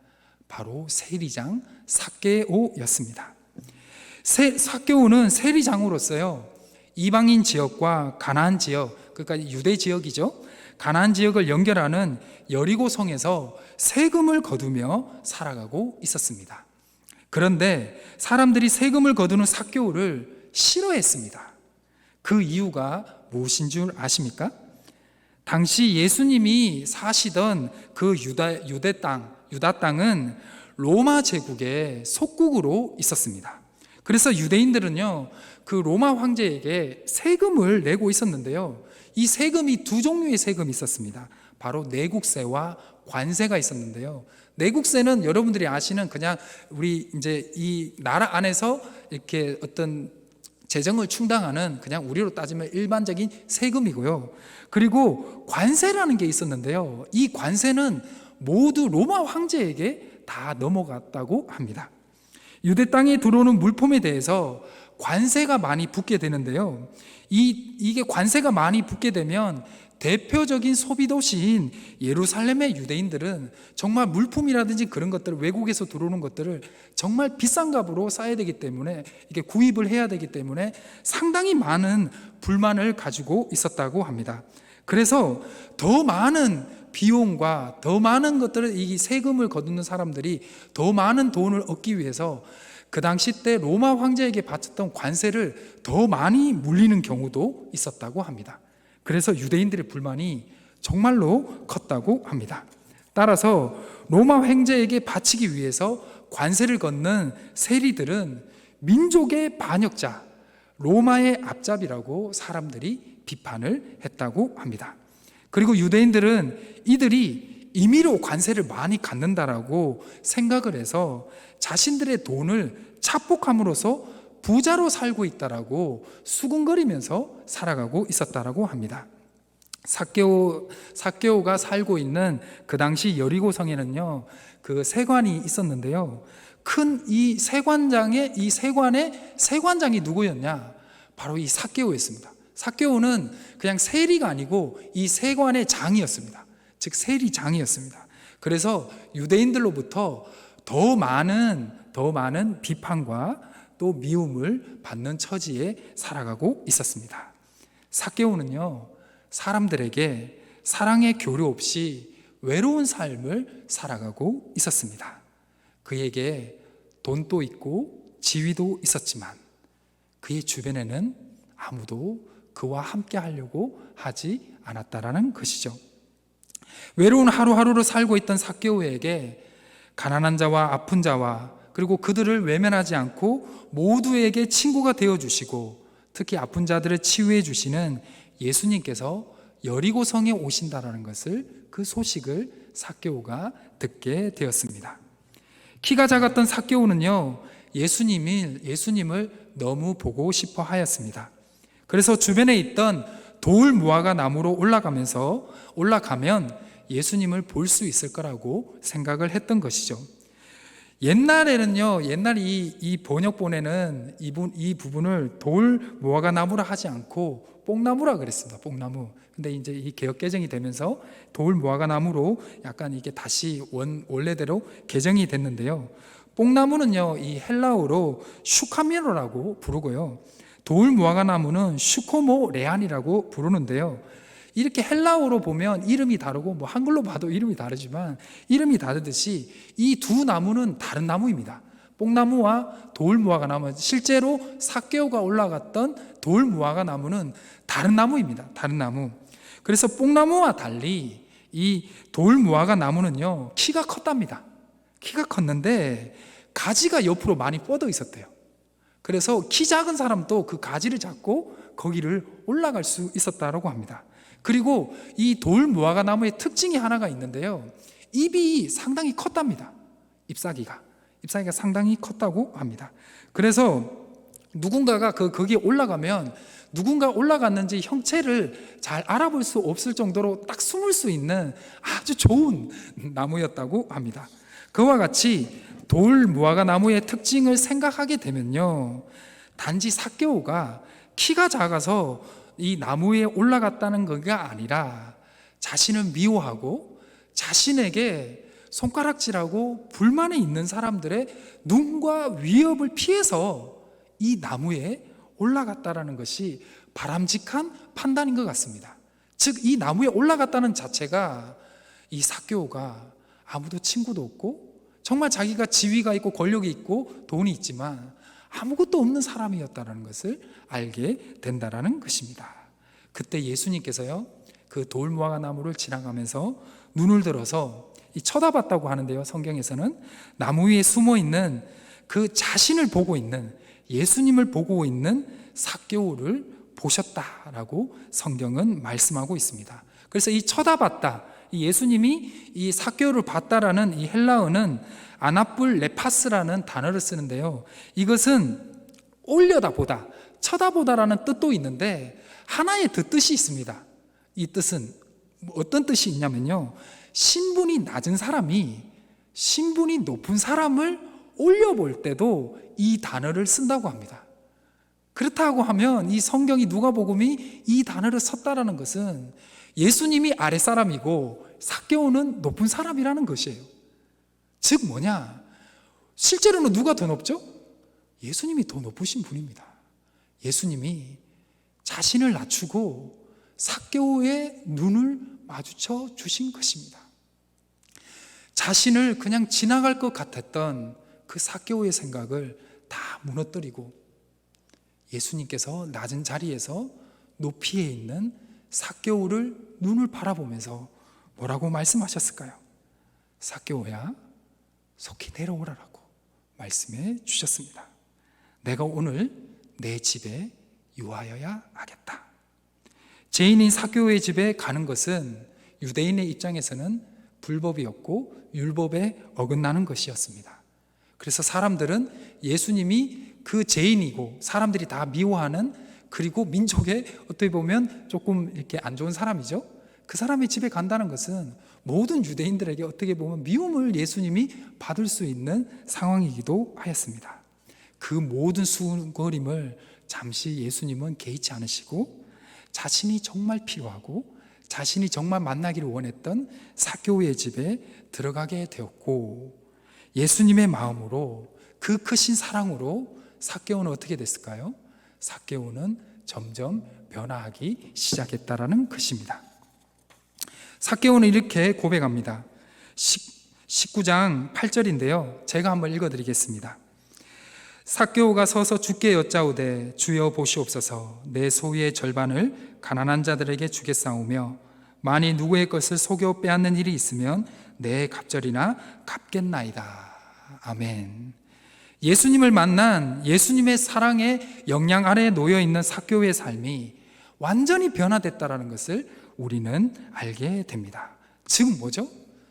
바로 세리장 삭개오였습니다. 삭개오는 세리장으로서요, 이방인 지역과 가나안 지역, 그러니까 유대 지역이죠, 가나안 지역을 연결하는 여리고성에서 세금을 거두며 살아가고 있었습니다. 그런데 사람들이 세금을 거두는 삭개오를 싫어했습니다. 그 이유가 무엇인 줄 아십니까? 당시 예수님이 사시던 그 유다 땅은 로마 제국의 속국으로 있었습니다. 그래서 유대인들은요, 그 로마 황제에게 세금을 내고 있었는데요, 이 세금이 두 종류의 세금이 있었습니다. 바로 내국세와 관세가 있었는데요, 내국세는 여러분들이 아시는 그냥 우리 이제 이 나라 안에서 이렇게 어떤 재정을 충당하는, 그냥 우리로 따지면 일반적인 세금이고요. 그리고 관세라는 게 있었는데요, 이 관세는 모두 로마 황제에게 다 넘어갔다고 합니다. 유대 땅에 들어오는 물품에 대해서 관세가 많이 붙게 되는데요, 이게 관세가 많이 붙게 되면 대표적인 소비 도시인 예루살렘의 유대인들은 정말 물품이라든지 그런 것들을, 외국에서 들어오는 것들을 정말 비싼 값으로 싸야 되기 때문에, 이게 구입을 해야 되기 때문에 상당히 많은 불만을 가지고 있었다고 합니다. 그래서 더 많은 비용과 더 많은 것들을, 이 세금을 거두는 사람들이 더 많은 돈을 얻기 위해서 그 당시 때 로마 황제에게 바쳤던 관세를 더 많이 물리는 경우도 있었다고 합니다. 그래서 유대인들의 불만이 정말로 컸다고 합니다. 따라서 로마 황제에게 바치기 위해서 관세를 걷는 세리들은 민족의 반역자, 로마의 앞잡이라고 사람들이 비판을 했다고 합니다. 그리고 유대인들은 이들이 임의로 관세를 많이 갖는다라고 생각을 해서 자신들의 돈을 착복함으로써 부자로 살고 있다라고 수군거리면서 살아가고 있었다라고 합니다. 삭개오가 살고 있는 그 당시 여리고성에는요, 그 세관이 있었는데요, 큰 이 세관장의 세관장이 누구였냐? 바로 이 삭개오였습니다. 삭개오는 그냥 세리가 아니고 이 세관의 장이었습니다. 즉 세리장이었습니다. 그래서 유대인들로부터 더 많은 비판과 또 미움을 받는 처지에 살아가고 있었습니다. 삭개오는요, 사람들에게 사랑의 교류 없이 외로운 삶을 살아가고 있었습니다. 그에게 돈도 있고 지위도 있었지만 그의 주변에는 아무도 그와 함께 하려고 하지 않았다라는 것이죠. 외로운 하루하루를 살고 있던 삭개오에게 가난한 자와 아픈 자와 그리고 그들을 외면하지 않고 모두에게 친구가 되어주시고 특히 아픈 자들을 치유해 주시는 예수님께서 여리고성에 오신다라는 것을, 그 소식을 삭개오가 듣게 되었습니다. 키가 작았던 삭개오는요, 예수님을 너무 보고 싶어 하였습니다. 그래서 주변에 있던 돌 무화과 나무로 올라가면 예수님을 볼 수 있을 거라고 생각을 했던 것이죠. 옛날에는요, 이 번역본에는 이 부분을 돌 무화과 나무라 하지 않고 뽕나무라 그랬습니다. 뽕나무. 근데 이제 이 개역 개정이 되면서 돌 무화과 나무로 약간 이게 다시 원래대로 개정이 됐는데요. 뽕나무는요, 이 헬라어로 슈카미로라고 부르고요, 돌 무화과 나무는 슈코모 레안이라고 부르는데요. 이렇게 헬라어로 보면 이름이 다르고 한글로 봐도 이름이 다르지만 이름이 다르듯이 이 두 나무는 다른 나무입니다. 뽕나무와 돌 무화과 나무, 실제로 삭개오가 올라갔던 돌 무화과 나무는 다른 나무입니다. 다른 나무. 그래서 뽕나무와 달리 이 돌 무화과 나무는요, 키가 컸답니다. 키가 컸는데 가지가 옆으로 많이 뻗어 있었대요. 그래서 키 작은 사람도 그 가지를 잡고 거기를 올라갈 수 있었다고 합니다. 그리고 이 돌 무화과 나무의 특징이 하나가 있는데요, 잎이 상당히 컸답니다. 잎사귀가 상당히 컸다고 합니다. 그래서 누군가가 거기에 올라가면 누군가 올라갔는지 형체를 잘 알아볼 수 없을 정도로 딱 숨을 수 있는 아주 좋은 나무였다고 합니다. 그와 같이 돌 무화과 나무의 특징을 생각하게 되면요, 단지 삭개오가 키가 작아서 이 나무에 올라갔다는 것이 아니라 자신을 미워하고 자신에게 손가락질하고 불만이 있는 사람들의 눈과 위협을 피해서 이 나무에 올라갔다라는 것이 바람직한 판단인 것 같습니다. 즉, 이 나무에 올라갔다는 자체가 이 삭개오가 아무도 친구도 없고 정말 자기가 지위가 있고 권력이 있고 돈이 있지만 아무것도 없는 사람이었다는 것을 알게 된다라는 것입니다. 그때 예수님께서요, 그 돌무화과 나무를 지나가면서 눈을 들어서 쳐다봤다고 하는데요, 성경에서는 나무 위에 숨어 있는 그 자신을 보고 있는, 예수님을 보고 있는 삭개오를 보셨다라고 성경은 말씀하고 있습니다. 그래서 이 쳐다봤다, 이 예수님이 이 삭개오를 봤다라는 이 헬라어는 아나뿔 레파스라는 단어를 쓰는데요, 이것은 올려다보다, 쳐다보다라는 뜻도 있는데 하나의 더 뜻이 있습니다. 이 뜻은 어떤 뜻이 있냐면요, 신분이 낮은 사람이 신분이 높은 사람을 올려볼 때도 이 단어를 쓴다고 합니다. 그렇다고 하면 이 성경이 누가복음이 이 단어를 썼다라는 것은 예수님이 아랫사람이고 삭개오는 높은 사람이라는 것이에요. 즉 뭐냐, 실제로는 누가 더 높죠? 예수님이 더 높으신 분입니다. 예수님이 자신을 낮추고 삭개오의 눈을 마주쳐 주신 것입니다. 자신을 그냥 지나갈 것 같았던 그 삭개오의 생각을 다 무너뜨리고 예수님께서 낮은 자리에서 높이에 있는 삭개오를 눈을 바라보면서 뭐라고 말씀하셨을까요? 삭개오야, 속히 내려오라라고 말씀해 주셨습니다. 내가 오늘 내 집에 유하여야 하겠다. 죄인인 삭개오의 집에 가는 것은 유대인의 입장에서는 불법이었고 율법에 어긋나는 것이었습니다. 그래서 사람들은 예수님이 그 죄인이고 사람들이 다 미워하는, 그리고 민족에 어떻게 보면 조금 이렇게 안 좋은 사람이죠. 그 사람의 집에 간다는 것은 모든 유대인들에게 어떻게 보면 미움을 예수님이 받을 수 있는 상황이기도 하였습니다. 그 모든 수고림을 잠시 예수님은 개의치 않으시고 자신이 정말 필요하고 자신이 정말 만나기를 원했던 삭개오의 집에 들어가게 되었고, 예수님의 마음으로, 그 크신 사랑으로 삭개오는 어떻게 됐을까요? 삭개오는 점점 변화하기 시작했다라는 것입니다. 삭개오는 이렇게 고백합니다. 19장 8절인데요, 제가 한번 읽어드리겠습니다. 삭개오가 서서 주께 여짜오되 주여 보시옵소서, 내 소유의 절반을 가난한 자들에게 주겠사오며 만일 누구의 것을 속여 빼앗는 일이 있으면 내 갑절이나 갚겠나이다. 아멘. 예수님을 만난 예수님의 사랑의 영향 아래에 놓여 있는 삭개오의 삶이 완전히 변화됐다라는 것을 우리는 알게 됩니다. 즉 뭐죠?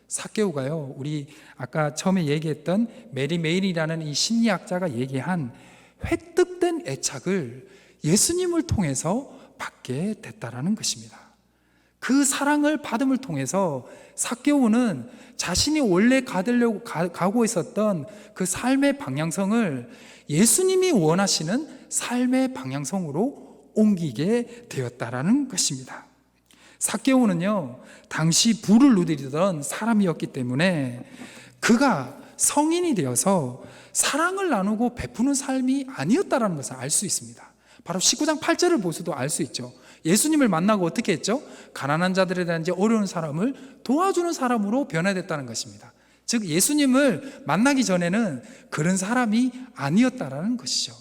삭개오가요, 우리 아까 처음에 얘기했던 메리 메일이라는 이 심리학자가 얘기한 획득된 애착을 예수님을 통해서 받게 됐다라는 것입니다. 그 사랑을 받음을 통해서 삭개오는 자신이 원래 가고 있었던 그 삶의 방향성을 예수님이 원하시는 삶의 방향성으로 옮기게 되었다라는 것입니다. 삭개오는요, 당시 부를 누리던 사람이었기 때문에 그가 성인이 되어서 사랑을 나누고 베푸는 삶이 아니었다라는 것을 알 수 있습니다. 바로 19장 8절을 보셔도 알 수 있죠. 예수님을 만나고 어떻게 했죠? 가난한 자들에 대한 어려운 사람을 도와주는 사람으로 변화됐다는 것입니다. 즉 예수님을 만나기 전에는 그런 사람이 아니었다라는 것이죠.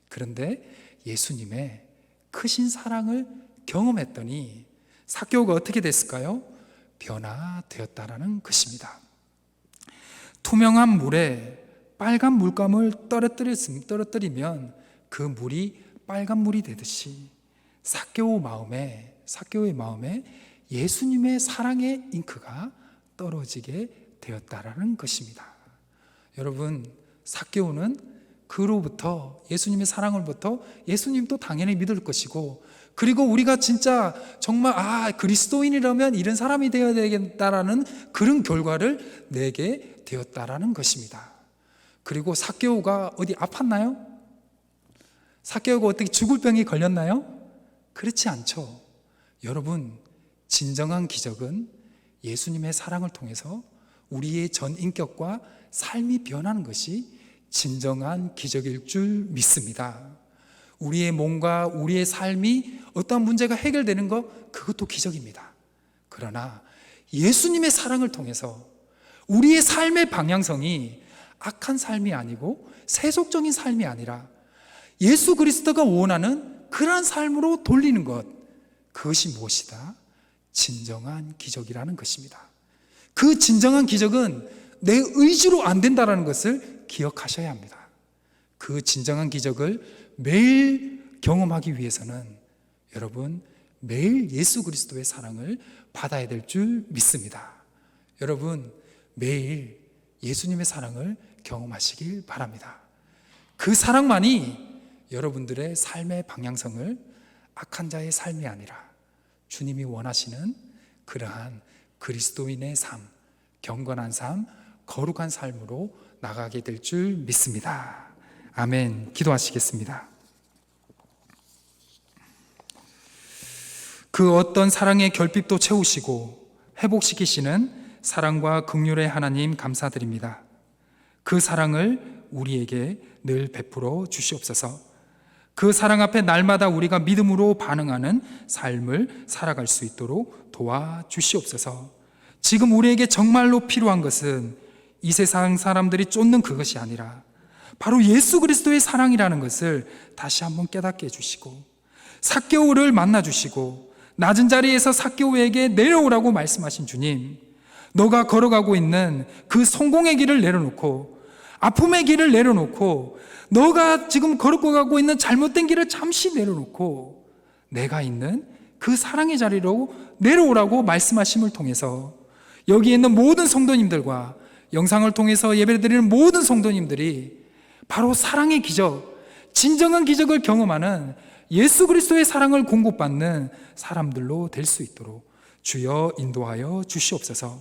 그런데 예수님의 크신 사랑을 경험했더니 삭개오가 어떻게 됐을까요? 변화되었다라는 것입니다. 투명한 물에 빨간 물감을 떨어뜨리면 그 물이 빨간 물이 되듯이 삭개오의 마음에 예수님의 사랑의 잉크가 떨어지게 되었다라는 것입니다. 여러분, 삭개오는 그로부터 예수님의 사랑으로부터 예수님도 당연히 믿을 것이고, 그리고 우리가 진짜 정말 그리스도인이라면 이런 사람이 되어야 되겠다라는 그런 결과를 내게 되었다라는 것입니다. 그리고 삭개오가 어디 아팠나요? 삭개오가 어떻게 죽을 병이 걸렸나요? 그렇지 않죠. 여러분, 진정한 기적은 예수님의 사랑을 통해서 우리의 전 인격과 삶이 변하는 것이 진정한 기적일 줄 믿습니다. 우리의 몸과 우리의 삶이 어떤 문제가 해결되는 것, 그것도 기적입니다. 그러나 예수님의 사랑을 통해서 우리의 삶의 방향성이 악한 삶이 아니고 세속적인 삶이 아니라 예수 그리스도가 원하는 그러한 삶으로 돌리는 것, 그것이 무엇이다? 진정한 기적이라는 것입니다. 그 진정한 기적은 내 의지로 안 된다는 것을 기억하셔야 합니다. 그 진정한 기적을 매일 경험하기 위해서는 여러분, 매일 예수 그리스도의 사랑을 받아야 될 줄 믿습니다. 여러분, 매일 예수님의 사랑을 경험하시길 바랍니다. 그 사랑만이 여러분들의 삶의 방향성을 악한 자의 삶이 아니라 주님이 원하시는 그러한 그리스도인의 삶, 경건한 삶, 거룩한 삶으로 나가게 될 줄 믿습니다. 아멘. 기도하시겠습니다. 그 어떤 사랑의 결핍도 채우시고 회복시키시는 사랑과 긍휼의 하나님 감사드립니다. 그 사랑을 우리에게 늘 베풀어 주시옵소서. 그 사랑 앞에 날마다 우리가 믿음으로 반응하는 삶을 살아갈 수 있도록 도와주시옵소서. 지금 우리에게 정말로 필요한 것은 이 세상 사람들이 쫓는 그것이 아니라 바로 예수 그리스도의 사랑이라는 것을 다시 한번 깨닫게 해주시고, 삭개오를 만나주시고 낮은 자리에서 삭개오에게 내려오라고 말씀하신 주님, 너가 걸어가고 있는 그 성공의 길을 내려놓고 아픔의 길을 내려놓고 너가 지금 걸어가고 있는 잘못된 길을 잠시 내려놓고 내가 있는 그 사랑의 자리로 내려오라고 말씀하심을 통해서 여기 있는 모든 성도님들과 영상을 통해서 예배드리는 모든 성도님들이 바로 사랑의 기적, 진정한 기적을 경험하는 예수 그리스도의 사랑을 공급받는 사람들로 될 수 있도록 주여 인도하여 주시옵소서.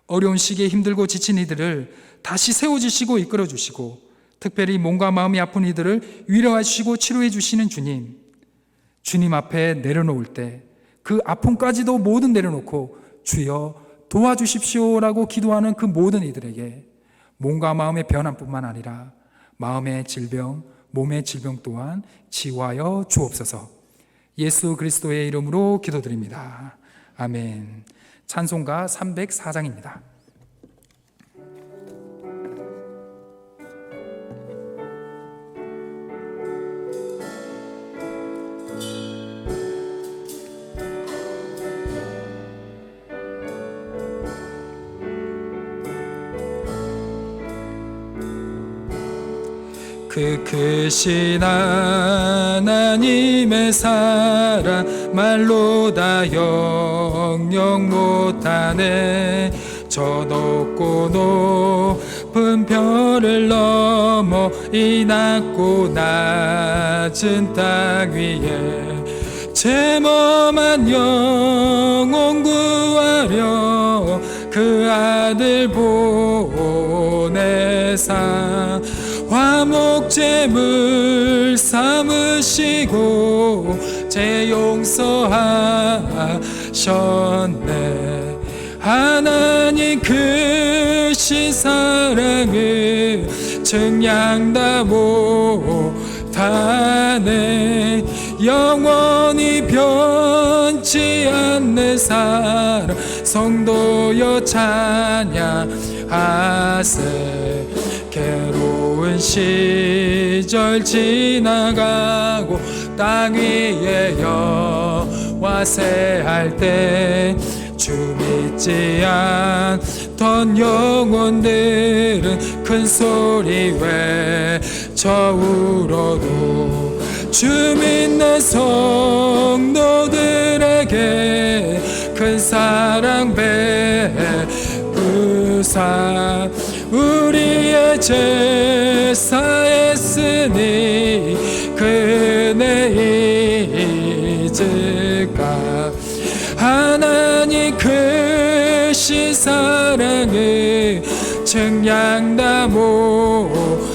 어려운 시기에 힘들고 지친 이들을 다시 세워주시고 이끌어주시고, 특별히 몸과 마음이 아픈 이들을 위로하시고 치료해 주시는 주님, 주님 앞에 내려놓을 때 그 아픔까지도 모든 내려놓고 주여 도와주십시오라고 기도하는 그 모든 이들에게 몸과 마음의 변함뿐만 아니라 마음의 질병, 몸의 질병 또한 치유하여 주옵소서. 예수 그리스도의 이름으로 기도드립니다. 아멘. 찬송가 304장입니다. 그 크신 하나님의 사랑 말로 다 영영 못하네. 저 높고 높은 별을 넘어 이 낮고 낮은 땅 위에 제 몸한 영혼 구하려 그 아들 보내사 화목제물 삼으시고 제 용서하셨네. 하나님 크신 사랑을 증량다 못하네. 영원히 변치 않는 사랑 성도여 찬양하세. 괴로운 시절 지나가고 땅 위에 여와 새할 때 주 믿지 않던 영혼들은 큰 소리 외쳐 울어도 주 믿는 성도들에게 큰 사랑 베푸사 우리의 제사했으니 그네 잊을까. 하나님 크신 사랑을 증량다 못하네.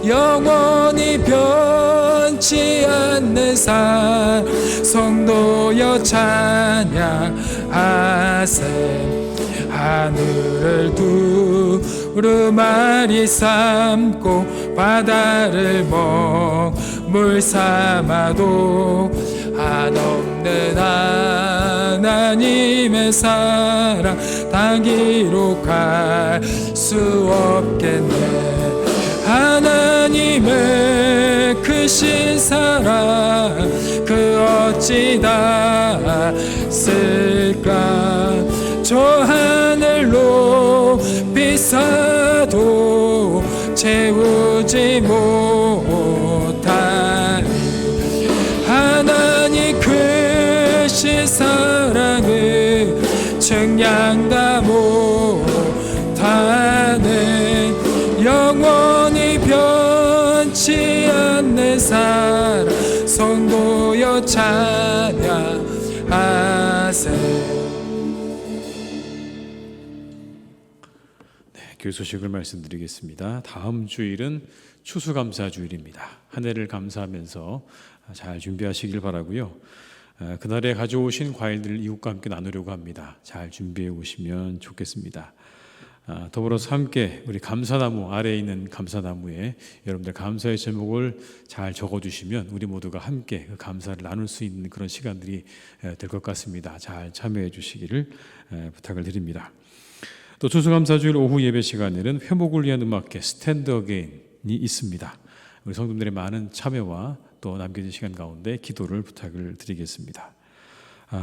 영원히 변치 않는 성도여 찬양하세. 하늘을 두루마리 삼고 바다를 먹물 삼아도 한없는 하나님의 사랑 다 기록할 수 없겠네. 하나님의 크신 사랑 그 어찌 다 쓸까. 저 하늘 높이 쌓아도 채우지 못하니 하나님 크신 사랑을 증량 다 못하네. 영원히 변치 않는 사랑 성도여 찬양하세. 교회 소식을 말씀드리겠습니다. 다음 주일은 추수감사주일입니다. 한 해를 감사하면서 잘 준비하시길 바라고요. 그날에 가져오신 과일들을 이웃과 함께 나누려고 합니다. 잘 준비해 오시면 좋겠습니다. 더불어서 함께 우리 감사나무 아래에 있는 감사나무에 여러분들 감사의 제목을 잘 적어주시면 우리 모두가 함께 그 감사를 나눌 수 있는 그런 시간들이 될 것 같습니다. 잘 참여해 주시기를 부탁을 드립니다. 또 추수감사주일 오후 예배 시간에는 회복을 위한 음악회 스탠드 어게인이 있습니다. 우리 성도들의 많은 참여와 또 남겨진 시간 가운데 기도를 부탁을 드리겠습니다.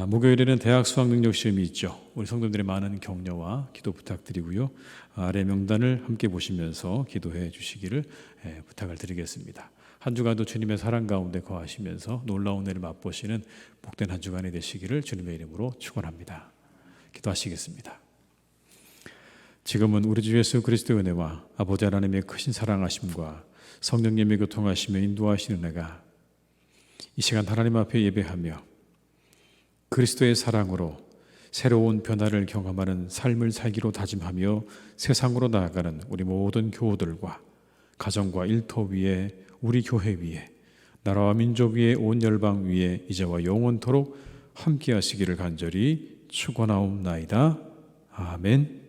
목요일에는 대학 수학능력 시험이 있죠. 우리 성도들의 많은 격려와 기도 부탁드리고요. 아래 명단을 함께 보시면서 기도해 주시기를 부탁을 드리겠습니다. 한 주간도 주님의 사랑 가운데 거하시면서 놀라운 은혜를 맛보시는 복된 한 주간이 되시기를 주님의 이름으로 축원합니다. 기도하시겠습니다. 지금은 우리 주 예수 그리스도의 은혜와 아버지 하나님의 크신 사랑하심과 성령님의 교통하시며 인도하시는 은혜가 이 시간 하나님 앞에 예배하며 그리스도의 사랑으로 새로운 변화를 경험하는 삶을 살기로 다짐하며 세상으로 나아가는 우리 모든 교우들과 가정과 일터 위에 우리 교회 위에 나라와 민족 위에 온 열방 위에 이제와 영원토록 함께 하시기를 간절히 축원하옵나이다. 아멘.